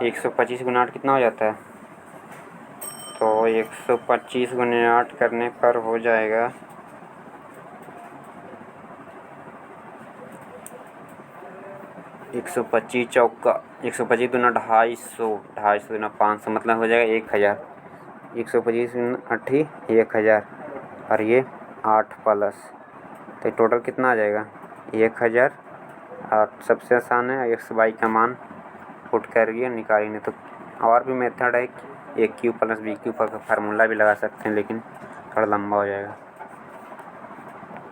125 गुना 8 कितना हो जाता है? तो 125 गुने 8 करने पर हो जाएगा 125 चौका 125 दूना 250, 250 दूना 500, मतलब हो जाएगा 1000। 125 8 1000 और ये 8 प्लस, तो टोटल कितना आ जाएगा? 1000। और सबसे आसान है एक्स वाई का मान पुट करिए निकालिए। तो और भी मेथड है, ए क्यू प्लस बी क्यू का फार्मूला भी लगा सकते हैं, लेकिन थोड़ा लंबा हो जाएगा।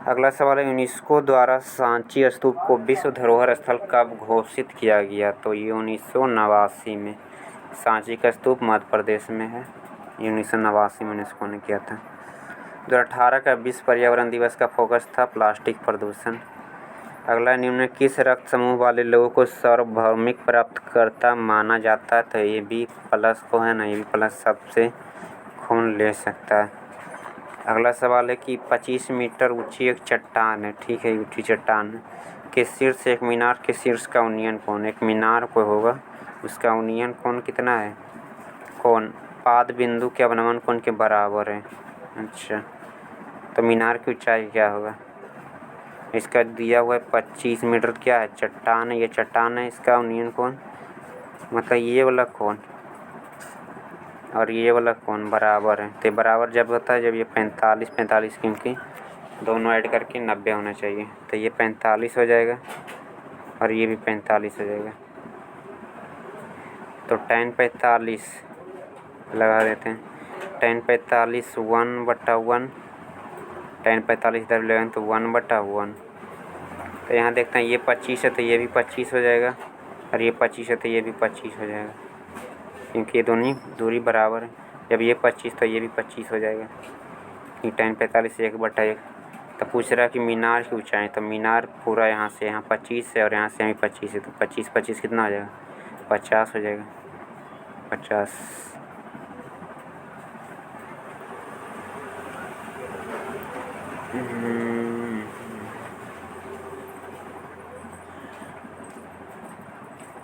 अगला सवाल है, यूनेस्को द्वारा सांची स्तूप को विश्व धरोहर स्थल कब घोषित किया गया? तो ये 1989 में। सांची का स्तूप मध्य प्रदेश में है। 1989 में यूनेस्को ने किया था। 2018 का विश्व पर्यावरण दिवस का फोकस था प्लास्टिक प्रदूषण। अगला, निम्न किस रक्त समूह वाले लोगों को सार्वभौमिक प्राप्तकर्ता माना जाता है? तो ये बी प्लस को है ना, ये बी प्लस सबसे खून ले सकता है। अगला सवाल है कि 25 मीटर ऊंची एक चट्टान है, ठीक है, ऊंची चट्टान है, के शीर्ष एक मीनार के शीर्ष का उन्नयन कोण, एक मीनार को होगा उसका उन्नयन कोण कितना है? कोण पाद बिंदु के अवनमन कोण के बराबर है। अच्छा, तो मीनार की ऊंचाई क्या होगा? इसका दिया हुआ है 25 मीटर, क्या है? चट्टान है, ये चट्टान है, इसका उन्नयन कोण मतलब ये वाला कोण और ये वाला कोण बराबर है। तो बराबर जब होता है जब ये 45, क्योंकि दोनों ऐड करके 90 होना चाहिए, तो ये 45 हो जाएगा और ये भी 45 हो जाएगा। तो tan 45 लगा देते हैं। tan 45 1/1, tan 45 इधर लगाएंगे तो 1/1। तो यहाँ देखते हैं ये 25 है तो ये भी 25 हो जाएगा और ये 25 है तो ये भी 25 हो जाएगा, क्योंकि ये दोनों दूरी बराबर है। जब ये 25 तो ये भी 25 हो जाएगा, कि tan 45 1/1। तो पूछ रहा है कि मीनार की ऊंचाई, तो मीनार पूरा यहाँ से यहाँ 25 है और यहाँ से यहाँ 25 है, तो 25 कितना हो जाएगा? 50 हो जाएगा, 50।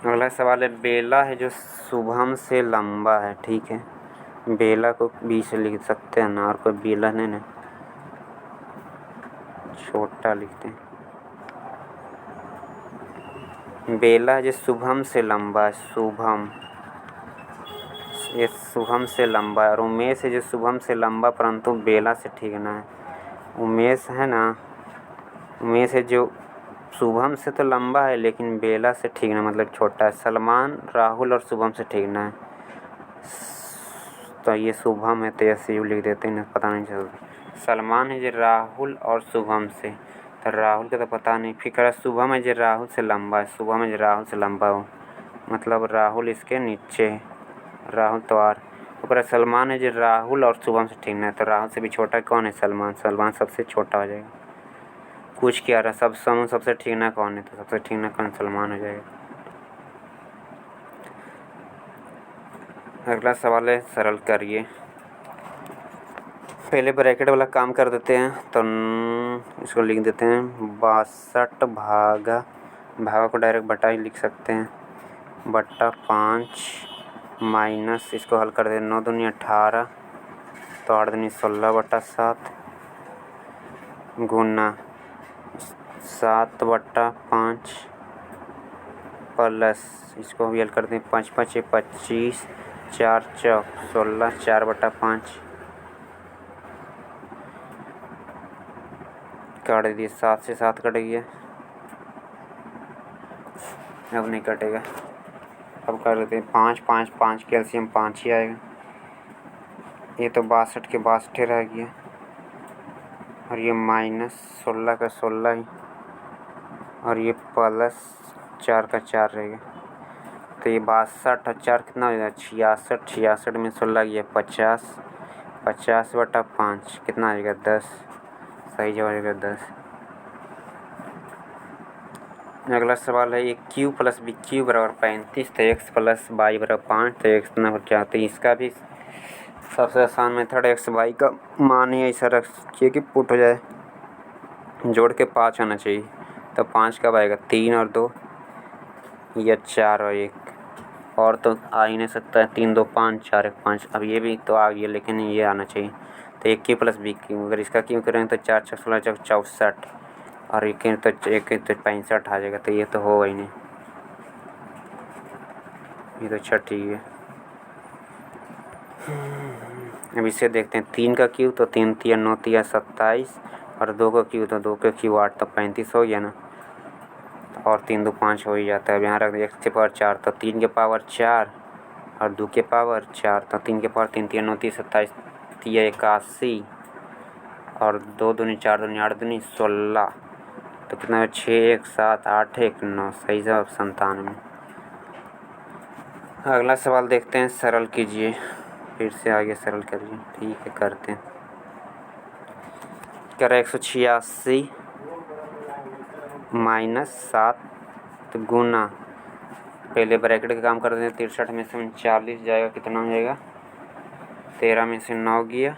अगला सवाल है, बेला है जो शुभम से लंबा है, ठीक है, बेला को बी से लिख सकते हैं ना, और कोई बेला नहीं ना, छोटा लिखते हैं। बेला जो शुभम से लंबा है, शुभम, ये शुभम से लंबा है, और उमेश है जो शुभम से लंबा परंतु बेला से ठीक ना है। उमेश है ना, उमेश है जो शुभम से तो लंबा है लेकिन बेला से ठीक ना, मतलब छोटा है। सलमान, राहुल और शुभम से ठीक ना है, तो ये शुभम है तो ऐसे यू लिख देते हैं, पता नहीं चलता। सलमान है जो राहुल और शुभम से, तो राहुल का तो पता नहीं, फिर शुभम है जो राहुल से लंबा है, शुभम है जो राहुल से लंबा हो, मतलब राहुल इसके नीचे है, राहुल तो आर ऊपर। सलमान है जो राहुल और शुभम से ठीक ना है, तो राहुल से भी छोटा कौन है? सलमान, सलमान सबसे छोटा हो जाएगा। कुछ क्या रहा, सब समूह सबसे ठीक ना कौन है? तो सबसे ठीक ना कौन? सलमान हो जाएगा। अगला सवाल है, सरल करिए। पहले ब्रैकेट वाला काम कर देते हैं, तो इसको लिख देते हैं 62 भागा को डायरेक्ट बटा ही लिख सकते हैं, बटा 5 माइनस इसको हल कर दें 9 दूनी 18, तो 8 दूनी 16/7 गुना 7/5 प्लस इसको भी हल कर दें 5 5 25, 4 चौक 16, 4/5 काट दिए, 7 से 7 कट गया, अब नहीं कटेगा। अब कर देते हैं 5 5 5 कैल्शियम 5 ही आएगा, ये तो 62 के 62 रह गया, और ये माइनस 16 का 16 ही, और ये प्लस 4 का 4 रहेगा। तो ये 62 और 4 कितना हो जाएगा? 66, 66 में 16 गया 50, 50/5 कितना आ जाएगा? 10, सही जवाब आएगा 10। अगला सवाल है, एक क्यू प्लस बी क्यू बराबर 35, तो एक्स प्लस वाई बराबर 5, तो एक्स ना चाहते हैं। इसका भी सबसे आसान मेथड एक्स वाई का मान ही ऐसा रखिए कि पुट हो जाए जोड़ के 5 आना चाहिए। तो 5 कब आएगा? 3 और 2 या 4 और 1, और तो आ ही नहीं सकता है। 3 2 5 4 1 5। अब ये भी तो आ गया, लेकिन ये आना चाहिए। तो 1 की प्लस बी की, अगर इसका क्यों करेंगे तो 4 6 16 64 और 1 तो 65 आ जाएगा। तो ये तो होगा ही नहीं, ये तो अच्छा ठीक है। अब इसे देखते हैं। 3 का क्यू तो 3 3 9 3 27 और 2 का क्यू तो 2 का क्यू 8 तो 35 हो गया ना। और 3 2 5 हो ही जाता है। अब यहाँ रख दें x के पावर 4 तो 3 के पावर 4 और 2 के पावर 4 तो 3 के पावर 3 3 9 3 27 3 81 और 2 दूनी 4 दूनी 8 दूनी 16 तो कितना है? 6 1 7 8 1 9। सही जवाब 97। अगला सवाल देखते हैं, सरल कीजिए। फिर से आगे सरल करिए। ठीक है, करते हैं। करें 186 -7 गुना, पहले ब्रैकेट का काम कर देते हैं। 63 में से 39 जाएगा, कितना हो जाएगा? 13 में से 9 गया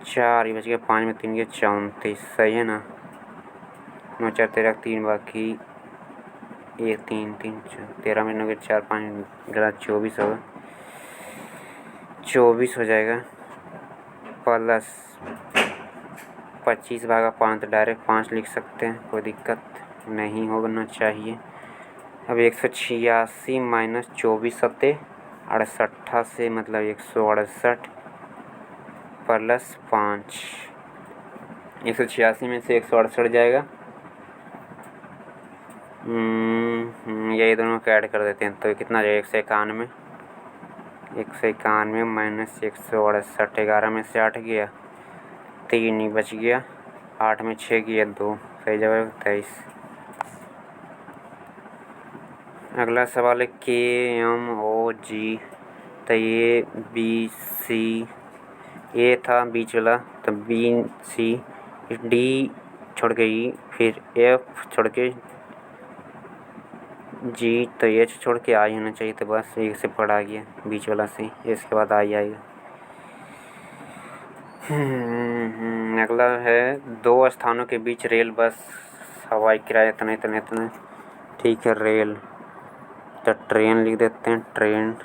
4, ये बच गया 5 में 3 गया 34। सही है ना? 9 4 13 3 बाकी 1 3 3 13 में 9 गया 4 5 गया 24 होगा। 24 हो जाएगा प्लस 25 भागा 5 तो डायरेक्ट 5 लिख सकते हैं, कोई दिक्कत नहीं होना चाहिए। अब 186 माइनस 24 सत्ते 68 से मतलब 168 प्लस 5। 186 में से 168 जाएगा। ये दोनों को ऐड कर देते हैं तो कितना जाएगा? 191 191 माइनस 168। 11 में से 8 गया 3 ही बच गया, 8 में 6 गया 2। सही जवाब 23। अगला सवाल है KMOG। तो ये BC ए था बीच वाला, तो BC D छोड़ के E, फिर F छोड़ के G, तो H छोड़ के I होना चाहिए। तो बस एक से पढ़ा गया बीच वाला से, इसके बाद I आएगा। अगला है 2 स्थानों के बीच रेल बस हवाई किराया इतना इतना इतना। ठीक है, रेल तो ट्रेन लिख देते हैं। ट्रेन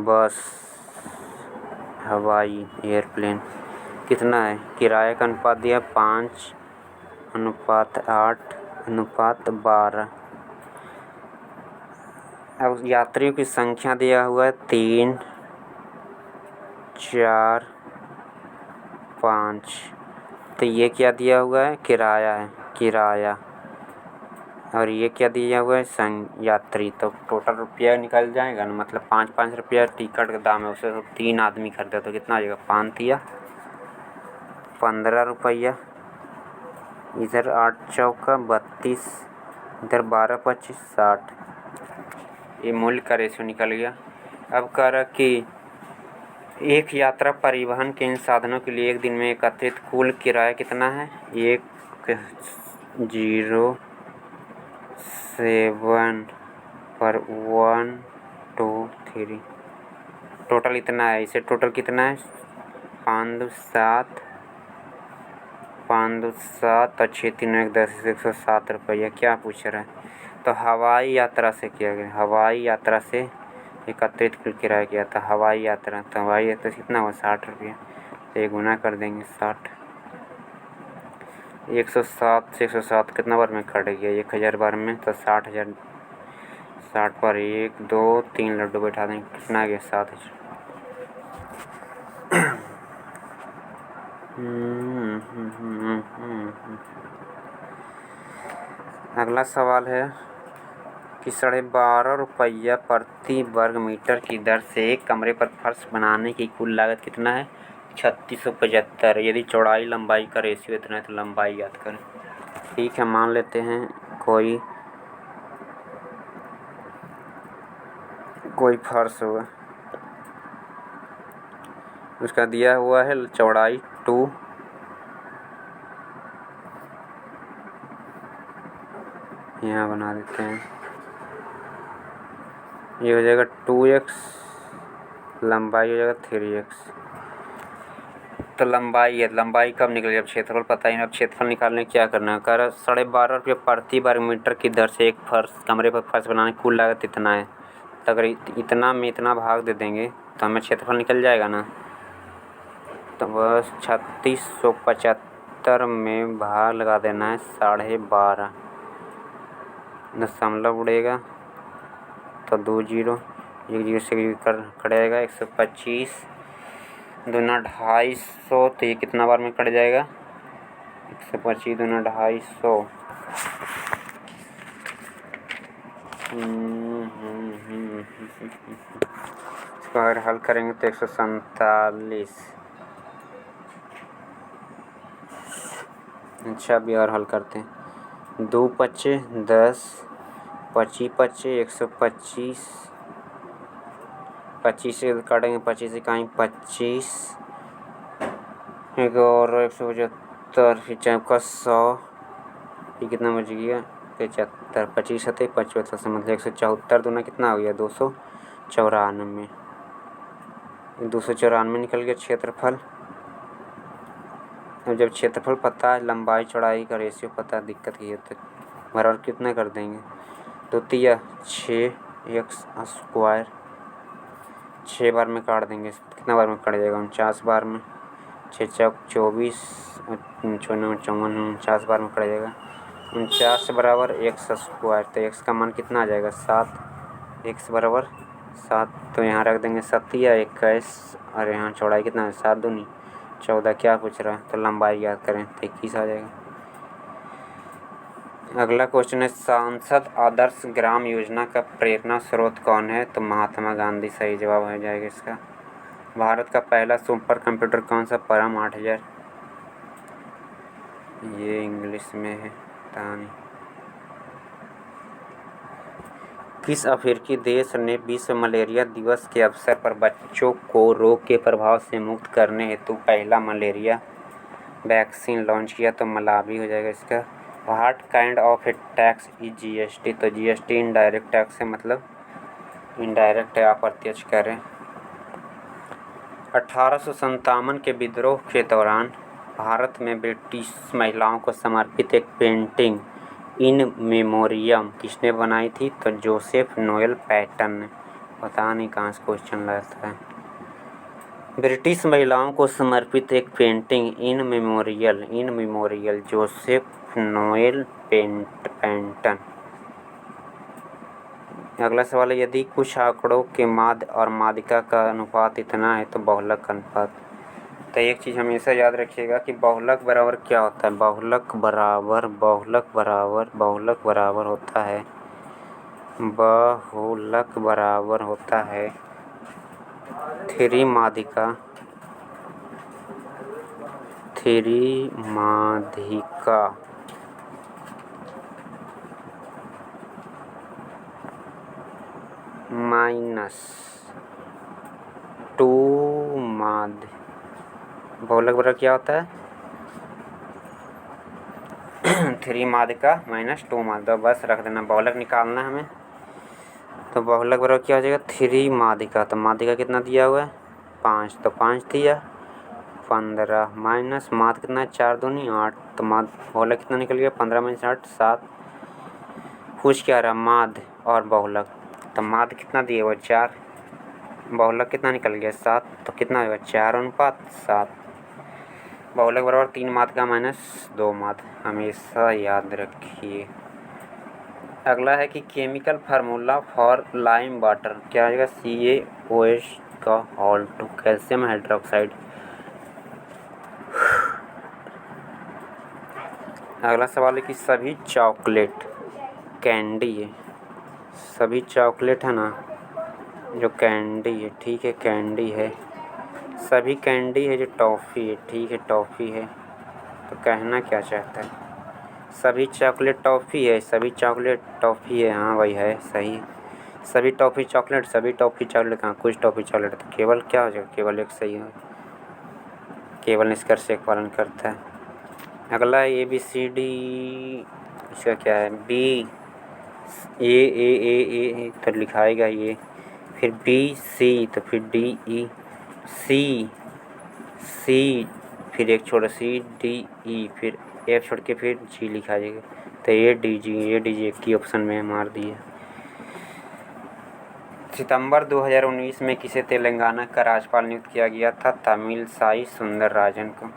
बस हवाई एयरप्लेन। कितना है? किराए का अनुपात दिया 5:8:12। अब यात्रियों की संख्या दिया हुआ है 3 4 5। तो ये क्या दिया हुआ है? किराया है, किराया। और ये क्या दिया हुआ है? यात्री। तो टोटल रुपया निकल जाएगा ना, मतलब 5 रुपया टिकट का दाम है। उसे तो 3 आदमी खरीदे तो कितना आ जाएगा? 5 या 15 रुपया। इधर 8 चौका 32, इधर 12 25 60। ये मूल्य का रेशियो निकल गया। अब कह रहा कि एक यात्रा परिवहन के इन साधनों के लिए एक दिन में एकत्रित कुल किराया कितना है? 107 पर 1 2 3 टोटल इतना है। इसे टोटल कितना है? 5 7 और 6 3 1 10 107 रुपया। क्या पूछ रहा है? तो हवाई यात्रा से किया गया, हवाई यात्रा से एकत्रित कुल किराया किया था। हवाई यात्रा तो हवाई यात्रा कितना हुआ? 60 रुपया। तो ये गुना कर देंगे 60। 107 से 107 कितना बार में कट गया? 1000 बार में, तो 60,000। 60 पर 1 2 3 लड्डू बैठा देंगे, कितना गया? 7000। अगला सवाल है कि 12.5 रुपया प्रति वर्ग मीटर की दर से एक कमरे पर फर्श बनाने की कुल लागत कितना है? 3675। यदि चौड़ाई लंबाई का रेशियो इतना है तो लंबाई याद करें। ठीक है, मान लेते हैं कोई फर्श होगा, उसका दिया हुआ है चौड़ाई 2, यहाँ बना देते हैं। ये हो जाएगा 2x लंबाई हो जाएगा 3x। तो लंबाई है, लंबाई कब निकलेगी? अब क्षेत्रफल पता ही नहीं। अब क्षेत्रफल निकालने क्या करना है? कर 12.5 रुपये प्रति वर्ग मीटर की दर से एक कमरे पर फर्श बनाने की कुल लागत इतना है। तो अगर इतना में इतना भाग दे देंगे तो हमें क्षेत्रफल निकल जाएगा ना। तो बस 3675 में भाग लगा देना है 12.5। दशमलव उड़ेगा तो 2 जीरो, 1 जीरो से कट जाएगा। 125 दूना 250, तो ये कितना बार में कट जाएगा? 125 दूना 250। इसको अगर हल करेंगे तो 147। अच्छा, अभी और हल करते हैं। 2 पच्चे 10, 25 पच्चे 125, 25 से काटेंगे, 25 से कहीं 25, एक और 175, फिर चौका 100, ये कितना बच गया? 75, 25 सतह 75 से मतलब 174 दूना कितना हो गया? 294। 294 निकल गया क्षेत्रफल। अब जब क्षेत्रफल पता है, लंबाई चौड़ाई का रेशियो पता है, दिक्कत ये है। बराबर कितना कर देंगे? 2 तिया 6x²। 6 बार में काट देंगे, कितना बार में कट जाएगा? 49 बार में। 6 चौक 24, 54 49 बार में कट जाएगा। 49 बराबर x²। तो x का मान कितना आ जाएगा? 7। x बराबर 7, तो यहाँ रख देंगे 7 या 21, और यहाँ चौड़ाई कितना है? 7 दूनी 14। क्या पूछ रहा है? तो लंबाई याद करें तो 21 आ जाएगा। अगला क्वेश्चन है, सांसद आदर्श ग्राम योजना का प्रेरणा स्रोत कौन है? तो महात्मा गांधी सही जवाब हो जाएगा इसका। भारत का पहला सुपर कंप्यूटर कौन सा? परम 8000। ये इंग्लिश में है, पता नहीं। किस अफ्रीकी देश ने विश्व मलेरिया दिवस के अवसर पर बच्चों को रोग के प्रभाव से मुक्त करने हेतु पहला मलेरिया वैक्सीन लॉन्च किया? तो मलावी हो जाएगा इसका। What kind of A tax is GST? तो जीएसटी इनडायरेक्ट टैक्स है, मतलब इनडायरेक्ट है, अप्रत्यक्ष कर रहे हैं। 1857 के विद्रोह के दौरान भारत में ब्रिटिश महिलाओं को समर्पित एक पेंटिंग इन मेमोरियम किसने बनाई थी? तो जोसेफ नोएल पैटन ने। पता नहीं कहाँ से क्वेश्चन लाता है। ब्रिटिश महिलाओं को समर्पित एक painting in memorial Joseph Noel Paton. अगला सवाल है, यदि कुछ आंकड़ों के माध्य और माध्यिका का अनुपात इतना है तो बहुलक अनुपात। तो एक चीज़ हमेशा याद रखिएगा कि बहुलक बराबर क्या होता है? बहुलक बराबर होता है 3 माध्यिका माइनस 2 माध्य। बहुलक बराबर क्या होता है? 3 माध्यिका माइनस 2 माध्य। तो बस रख देना, बहुलक निकालना है हमें। तो बहुलक बराबर क्या हो जाएगा? 3 माध्यिका। तो माध्यिका कितना दिया हुआ है? 5, तो 5 दिया 15 माइनस माध्य कितना है? 4 दूनी 8। तो बहुलक कितना निकल गया? 15 माइनस 8 7। पूछ क्या रहा? माध्य और बहुलक। तो माध्य कितना दिए हुआ? 4। बहुलक कितना निकल गया? 7। तो कितना होगा? 4:7। बहुलक बराबर 3 माध्य का माइनस 2 माध्य, हमेशा याद रखिए। अगला है कि chemical formula for lime water क्या आएगा? CaOH का होल टू कैल्शियम हाइड्रोक्साइड। अगला सवाल है कि सभी चॉकलेट कैंडी है, सभी चॉकलेट है ना, जो कैंडी है, ठीक है कैंडी है, सभी कैंडी है जो टॉफ़ी है, ठीक है टॉफ़ी है। तो कहना क्या चाहता है? सभी चॉकलेट टॉफ़ी है, सभी चॉकलेट टॉफ़ी है, हाँ भाई है सही। सभी टॉफ़ी चॉकलेट, सभी टॉफ़ी चॉकलेट कहाँ? कुछ टॉफ़ी चॉकलेट। तो केवल क्या हो जाएगा? केवल एक सही है, केवल निष्कर्ष एक पालन करता है। अगला ABCD, इसका क्या है? B, A तो लिखाएगा ये, फिर बी सी, तो फिर डी ई, सी सी, फिर एक छोड़ सी डी ई, फिर एफ छोड़ के फिर जी लिखा जाएगा। तो ये डी जी एक ही ऑप्शन में मार दिया। सितंबर 2019 में किसे तेलंगाना का राज्यपाल नियुक्त किया गया था? तमिलसाई सुंदरराजन को।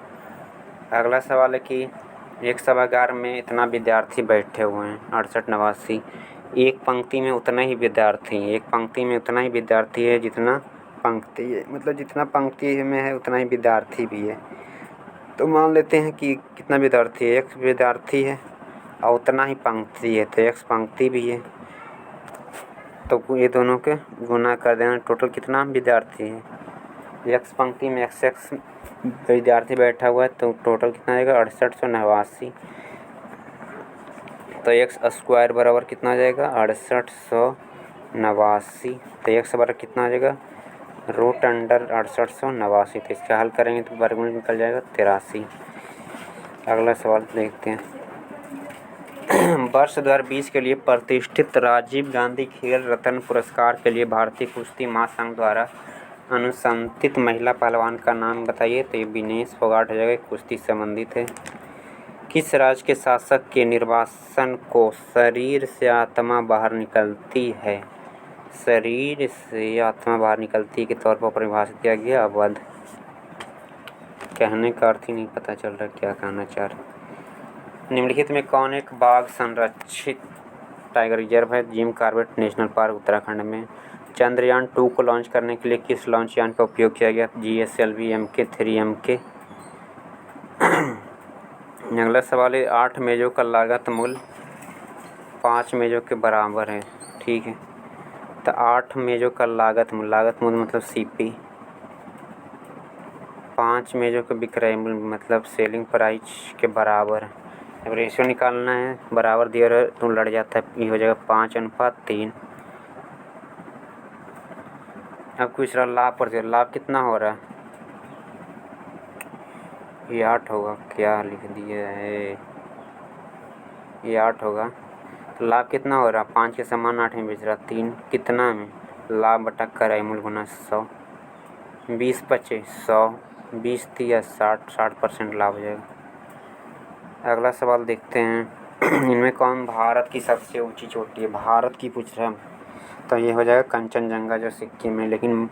अगला सवाल है कि एक सभागार में इतना विद्यार्थी बैठे हुए हैं 68-89, एक पंक्ति में उतना ही विद्यार्थी है जितना पंक्ति है, मतलब जितना पंक्ति में है उतना ही विद्यार्थी भी है। तो मान लेते हैं कि कितना विद्यार्थी है, एक विद्यार्थी है और उतना ही पंक्ति है, तो एक पंक्ति भी है। तो ये दोनों के गुना कर देना, टोटल कितना विद्यार्थी है। एक पंक्ति में x विद्यार्थी बैठा हुआ है, तो टोटल कितना आएगा 6889। तो x स्क्वायर बराबर कितना आ जाएगा 6889। तो x बराबर कितना आ जाएगा √6889। तो इसका हल करेंगे तो वर्गमूल निकल जाएगा 83। अगला सवाल देखते हैं। वर्ष 2020 के लिए प्रतिष्ठित राजीव गांधी खेल रत्न पुरस्कार के लिए भारतीय कुश्ती महासंघ द्वारा अनुशंसित महिला पहलवान का नाम बताइए। तो ये विनेश फोगाट हो जाएगा, कुश्ती संबंधित है। किस राज्य के शासक के निर्वासन को शरीर से आत्मा बाहर निकलती है? शरीर से आत्मा बाहर निकलती के तौर पर परिभाषित किया गया अवध। कहने का अर्थ ही नहीं पता चल रहा क्या कहना चाह रहे। निम्नलिखित में कौन एक बाघ संरक्षित टाइगर रिजर्व है? Jim Corbett national park Uttarakhand में। चंद्रयान 2 को लॉन्च करने के लिए किस लॉन्च यान का उपयोग किया गया? GSLV Mk-3 MK। अगला सवाल है 8 मेजों का लागत मूल्य 5 मेजों के बराबर है। ठीक है, तो 8 मेजों का लागत मूल्य मतलब CP, 5 मेजों के विक्रय मूल्य मतलब सेलिंग प्राइस के बराबर है। अब रेशियो निकालना है, बराबर दिया रहे तो लड़ जाता है, ये हो जाएगा 5:3। अब कुछ रहा लाभ पर, लाभ कितना हो रहा है? ये 8 होगा, क्या लिख दिया है, ये 8 होगा। तो लाभ कितना हो रहा? 5 के समान 8 में बेच रहा, 3 कितना में लाभ बटा क्रय मूल्य गुना 100, 20/25 100, 20 × 60% लाभ हो जाएगा। अगला सवाल देखते हैं। इनमें कौन भारत की सबसे ऊंची चोटी है? भारत की पूछ रहे हैं, तो ये हो जाएगा कंचनजंगा जो सिक्किम में। लेकिन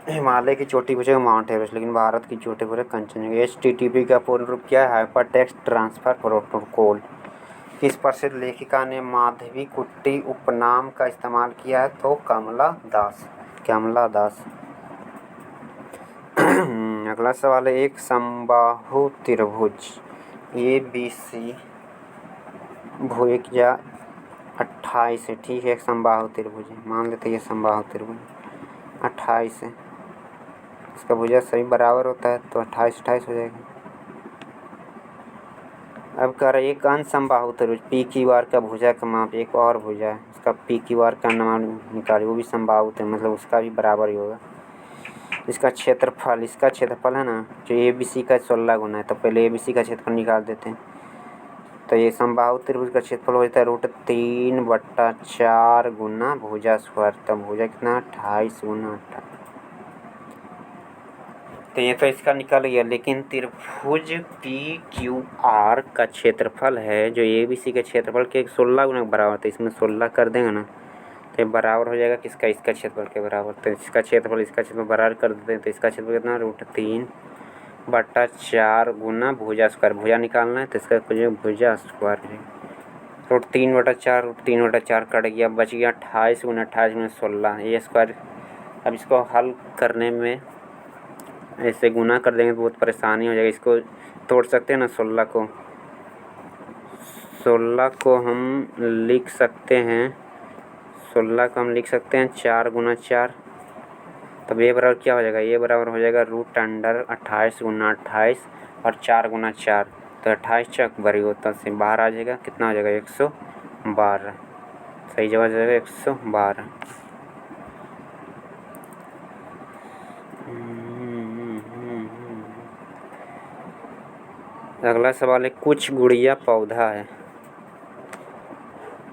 हिमालय की चोटी पूछेगा माउंट एवरेस्ट, लेकिन भारत की चोटी पूछे कंचनजंगा। HTTP का पूर्ण रूप क्या है? Hyper text transfer protocol. किस प्रसिद्ध लेखिका ने माधवी कुट्टी उपनाम का इस्तेमाल किया है? तो कमला दास। अगला सवाल है एक समबाहु त्रिभुज ABC भुजा 28 है। ठीक है, एक समबाहु त्रिभुज है, मान लेते हैं ये समबाहु त्रिभुज 28 है। इसका भुजा सही बराबर होता है, तो 28 हो जाएगा। अब कह रहा है एक अनसमबाहु त्रिभुज PQR का भुजा का माप, एक और भुजा है उसका PQR का नाम निकालिए, वो भी समबाहु त्रिभुज मतलब उसका भी बराबर ही होगा। इसका क्षेत्रफल है ना, जो ABC का 16 गुना है, तो पहले ABC का क्षेत्रफल निकाल देते हैं। तो ये समबाहु त्रिभुज का क्षेत्रफल हो जाता है √3/4 गुना भुजा स्क्वायर। तो भुजा कितना 28 गुना 28। तो ये तो इसका निकल गया, लेकिन त्रिभुज PQR का क्षेत्रफल है जो ABC के क्षेत्रफल के 16 गुना बराबर, तो इसमें 16 कर देंगे ना, तो बराबर हो जाएगा किसका? इसका क्षेत्रफल के बराबर। तो इसका क्षेत्रफल बराबर कर देते हैं, तो इसका क्षेत्रफल कितना √3/4 गुना भुजा स्क्वायर। भुजा निकालना है तो इसका भुजा स्क्वायर है √3/4 कट गया, बच गया 28 गुना 28 गुना 16 ये स्क्वायर। अब इसको हल करने में ऐसे गुना कर देंगे तो बहुत परेशानी हो जाएगी। इसको तोड़ सकते हैं ना, 16 को हम लिख सकते हैं 4 गुना 4। तब ये बराबर क्या हो जाएगा? ये बराबर हो जाएगा √28 गुना 28 और 4 गुना 4, तो 28 चक बरी होता से बाहर आ जाएगा, कितना हो जाएगा 112। सही जवाब हो जाएगा 112। अगला सवाल है कुछ गुड़िया पौधा है।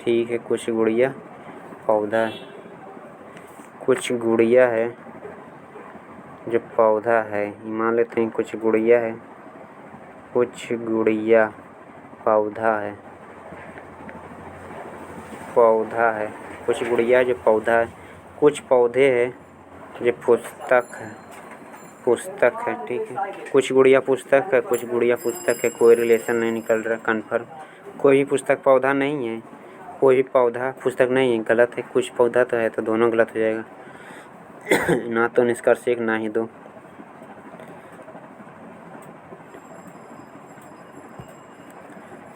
ठीक है, कुछ गुड़िया पौधा है, कुछ गुड़िया है जो पौधा है, मान लेते हैं कुछ गुड़िया है, कुछ गुड़िया पौधा है, पौधा है, कुछ गुड़िया जो पौधा है, कुछ पौधे है जो पुस्तक है, पुस्तक है, ठीक है। कुछ गुड़िया पुस्तक है, कुछ गुड़िया पुस्तक है, कोई रिलेशन नहीं निकल रहा, कन्फर्म। कोई भी पुस्तक पौधा नहीं है, कोई भी पौधा पुस्तक नहीं है, गलत है। कुछ पौधा तो है, तो दोनों गलत हो जाएगा। ना तो निष्कर्ष एक, ना ही दो।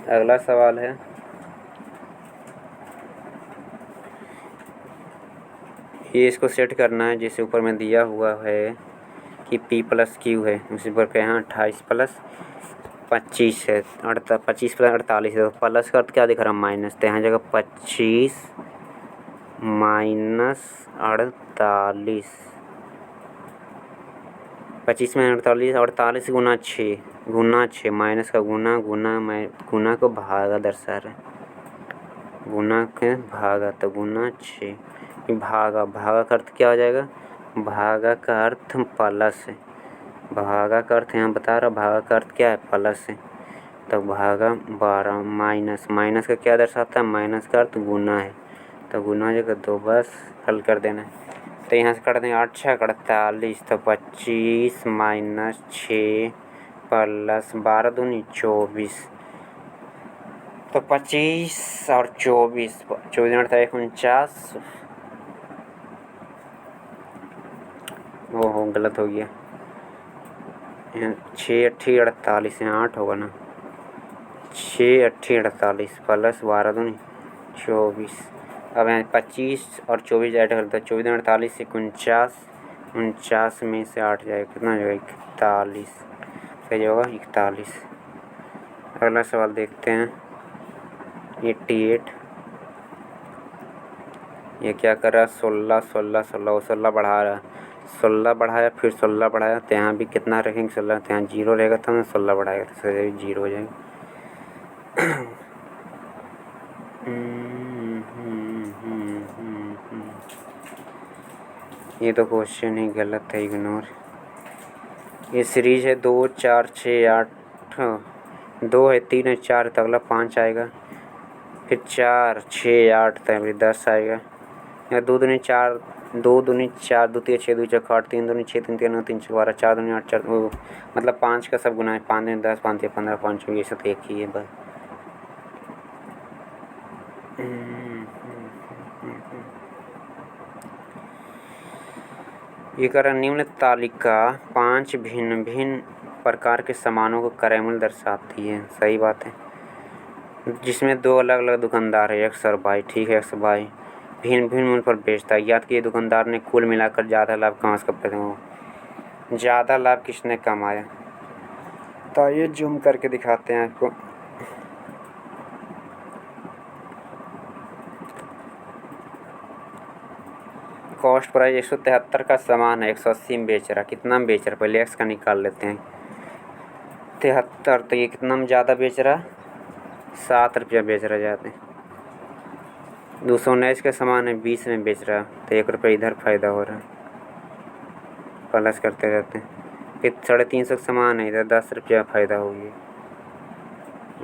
अगला सवाल है, ये इसको सेट करना है जैसे ऊपर में दिया हुआ है कि P प्लस Q है, उसी पर पे यहाँ 28 प्लस 25 है, 25 प्लस 48 है, तो प्लस का अर्थ क्या दिख रहा है, माइनस, तो यहाँ जगह 25 माइनस 48, 25 में 48, 48 गुना 6, गुना 6, माइनस का गुना, गुना को भागा दर्शा रहा है, गुना के भागा, तो गुना 6, भागा, भागा का अर्थ क्या हो जाएगा, भागा का अर्थ प्लस है, भागा का अर्थ यहाँ बता रहा, भागा का अर्थ क्या है, प्लस है, तो भागा 12, माइनस, माइनस का क्या दर्शाता है, माइनस का अर्थ गुना है, तो गुना हो जाएगा 2, बस हल कर देना है। तो यहाँ से कर देंगे 8 6 48, तो 25 माइनस 6 प्लस 12 दूनी 24, तो 25 और 24, 24 49, ओहो गलत हो गया, 6 8 48, यहाँ 8 होगा ना, 6 8 48 प्लस 12 दूनी 24, अब यहाँ 25 और 24 ऐड करते हैं, 24 48 से 49, 49 में से 8 जाएगा, कितना हो जाएगा, 41, सही होगा 41। अगला सवाल देखते हैं, 88, ये क्या कर रहा है, 16 16 16, 16 बढ़ा रहा है, 16 बढ़ाया फिर 16 बढ़ाया, तो यहाँ भी कितना रखेंगे, 16, तो यहाँ 0 रहेगा, तो हमें 16 बढ़ाएगा, तो 0 हो जाएगा। ये तो क्वेश्चन ही गलत है, इग्नोर। ये सीरीज है 2 4 6 8, 2 है 3 है 4, तो अगला 5 आएगा, फिर 4 6 8, तो अभी 10 आएगा, या 2 दूनी 4, 2 दूनी 4, 2 3 6 2 4 8, 3 दूनी 6 3 3 9 3 6 12, 4 दूनी 8 4, वो मतलब 5 का सब गुना है, 5 दूनी 10, 5 3 15, 5 ये सब एक ही है बस। ये कर निम्न तालिका 5 भिन्न भिन्न प्रकार के सामानों को क्रयमूल्य दर्शाती है, सही बात है, जिसमें 2 अलग अलग दुकानदार है, एक्स और वाई, ठीक है, एक्स वाई भिन्न भिन्न मूल्य पर बेचता है, याद कि दुकानदार ने कुल मिलाकर ज़्यादा लाभ कहाँ से करते हैं, ज़्यादा लाभ किसने कमाया, तो ये जूम करके दिखाते हैं आपको। कॉस्ट प्राइस 173 का सामान है, 180 में बेच रहा, कितना में बेच रहा, पहले एक्स का निकाल लेते हैं, 73, तो ये कितना में ज़्यादा बेच रहा, 7 रुपया बेच रहा ज़्यादा। 219 का सामान है, 20 में बेच रहा, तो 1 रुपये इधर फ़ायदा हो रहा है, प्लस करते रहते हैं। फिर 350 का सामान है, इधर 10 रुपया फ़ायदा हो गया।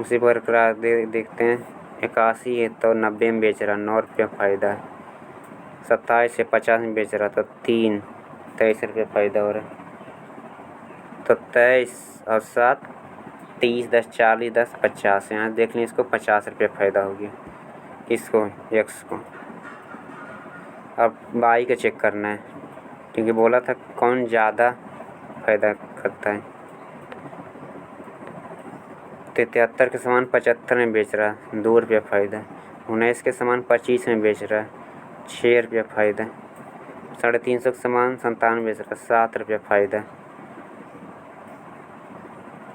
उसी प्रकार देखते हैं 81 है, तो 90 में बेच रहा, 9 रुपया फ़ायदा है। 27 से 50 में बेच रहा, तो 23 रुपये फ़ायदा हो रहा है, तो 23 और 7 30, 10 40, 10 50, यहाँ देख लें, इसको 50 रुपये फ़ायदा हो गया, इसको एक्स को। अब वाई का चेक करना है, क्योंकि बोला था कौन ज़्यादा फ़ायदा करता है। 73 के सामान 75 में बेच रहा, 2 रुपया फ़ायदा। 19 के सामान 25 में बेच रहा, 6 रुपया फ़ायदा। 350 का सामान 57 बेच रहा, 7 रुपया फ़ायदा।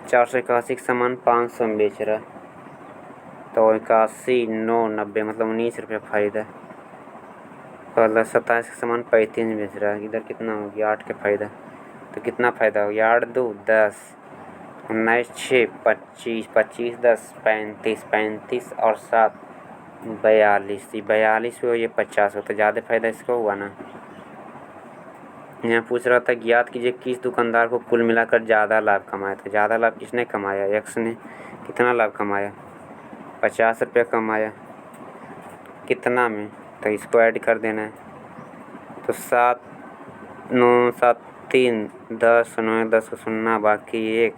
481 का सामान 500 में बेच रहा, तो 81 9 90, मतलब 19 रुपया फ़ायदा। 27 का सामान 35 में बेच रहा है, इधर कितना हो गया, 8 का फ़ायदा, तो कितना फ़ायदा हो गया, 8 2 10, 19 6 25, 25 10 35, 35 और 7 42, 42 हो ये 50 हो तो ज़्यादा फायदा इसका हुआ ना। यहाँ पूछ रहा था ज्ञात कीजिए किस दुकानदार को कुल मिलाकर ज़्यादा लाभ कमाया था। ज़्यादा लाभ किसने कमाया? एक्स ने। कितना लाभ कमाया? 50 रुपया कमाया। कितना में? तो इसको ऐड कर देना है। तो 7 9 7 3 10 9 10 को सुनना बाकी 1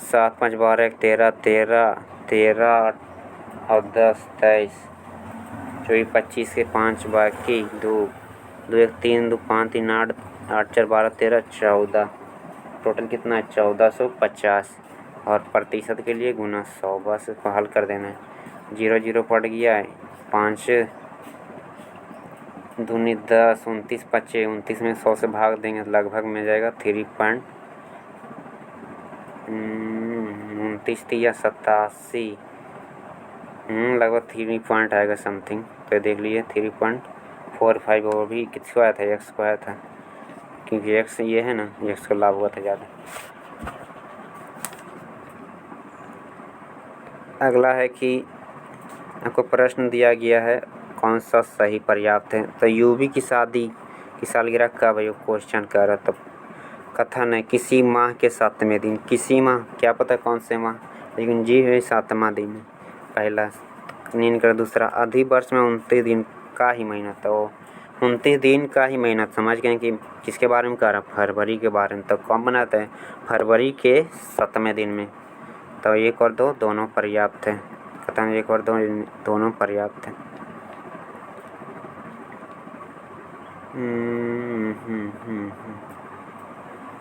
7 5 12 1 13 13 13 और 10 23 24 25 के 5 बाकी 2 2 1 3 2 5 3 8 8 4 12 13 14 टोटल कितना है? 1450 और प्रतिशत के लिए गुना 100। बस इसको हल कर देना है। 0 0 पड़ गया है। 5 दूनी 10 29 25 29 में 100 से भाग देंगे तो लगभग मिल जाएगा 29 या 87 लगभग 3 पॉइंट आएगा समथिंग। तो देख लीजिए 3.45 और भी किसको आया था? एक्स को आया था, क्योंकि एक्स ये है ना, एक्स को लाभ हुआ था ज़्यादा। अगला है कि आपको प्रश्न दिया गया है कौन सा सही पर्याप्त है। तो यूवी की शादी की सालगिरह कब है? क्वेश्चन कर रहा था। कथन है किसी माह के 7वें दिन। किसी माह क्या पता कौन से माह, लेकिन जी है 7वां दिन है पहला। नीन कर दूसरा अधिवर्ष में 29 दिन का ही महीना। तो 29 दिन का ही महीना समझ गए कि किसके बारे में कह रहा? फरवरी के बारे में। तो कब बनाता है? फरवरी के 7वें दिन में। तो 1 और 2 दोनों पर्याप्त है। कथन 1 और 2 दोनों पर्याप्त है।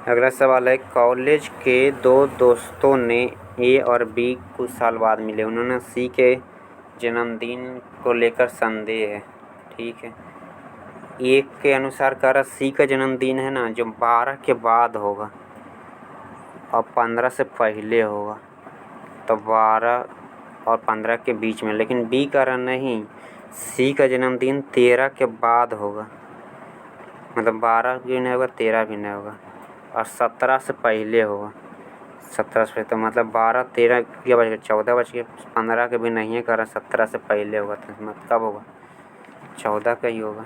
अगला सवाल है कॉलेज के 2 दोस्तों ने ए और बी कुछ साल बाद मिले। उन्होंने सी के जन्मदिन को लेकर संदेह है। ठीक है, एक के अनुसार कह रहा सी का जन्मदिन है ना जो 12 के बाद होगा और 15 से पहले होगा, तो 12 और 15 के बीच में। लेकिन बी कह रहा नहीं, सी का जन्मदिन 13 के बाद होगा, मतलब 12 भी नहीं होगा 13 भी नहीं होगा और 17 से पहले होगा। 17 से तो मतलब 12 13 क्या बच गया? 14 बच गया। 15 के भी नहीं है कह रहा, 17 से पहले होगा तो मतलब कब होगा? 14 का ही होगा।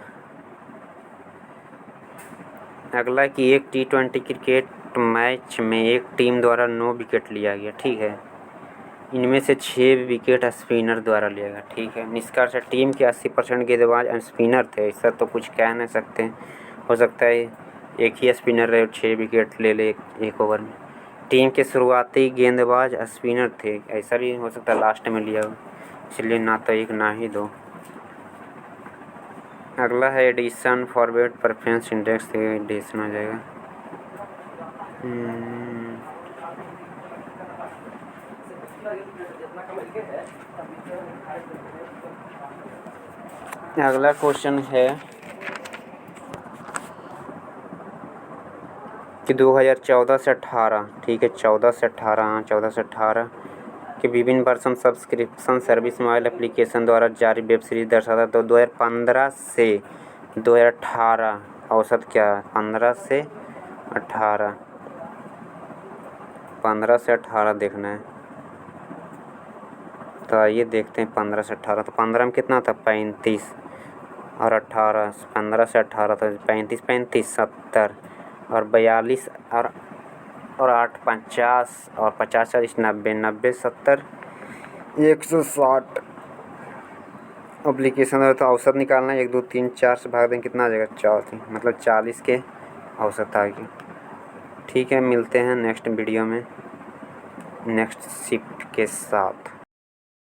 अगला कि एक T20 क्रिकेट मैच में एक टीम द्वारा 9 विकेट लिया गया। ठीक है, इनमें से 6 विकेट स्पिनर द्वारा लिया गया। ठीक है, निष्कर्ष टीम के 80% गेंदबाज स्पिनर थे। ऐसा तो कुछ कह नहीं सकते, हो सकता है एक ही स्पिनर रहे 6 विकेट ले ले एक ओवर में। टीम के शुरुआती गेंदबाज स्पिनर थे, ऐसा भी हो सकता है लास्ट में लिया हो, इसलिए ना तो एक ना ही 2। अगला है addition forward preference index, addition हो जाएगा। अगला क्वेश्चन है कि 2014 से 18, ठीक है 14 से 18 के विभिन्न वर्षन सब्सक्रिप्शन सर्विस मोबाइल एप्लीकेशन द्वारा जारी वेब सीरीज दर्शाता। तो 2015 से 2018 औसत क्या? 15 से 18, 15 से 18 देखना है। तो आइए देखते हैं 15 से 18। तो 15 में कितना था? 35 और 18 15 से 18 तो 35 35 70 और 42 और 8 50 और 50 40 90 90 70 160 एप्लीकेशन है। तो औसत निकालना है 1 2 3 4 से भाग दें कितना आ जाएगा? 4, मतलब 40 के औसत आ गई। ठीक है, मिलते हैं नेक्स्ट वीडियो में नेक्स्ट शिफ्ट के साथ।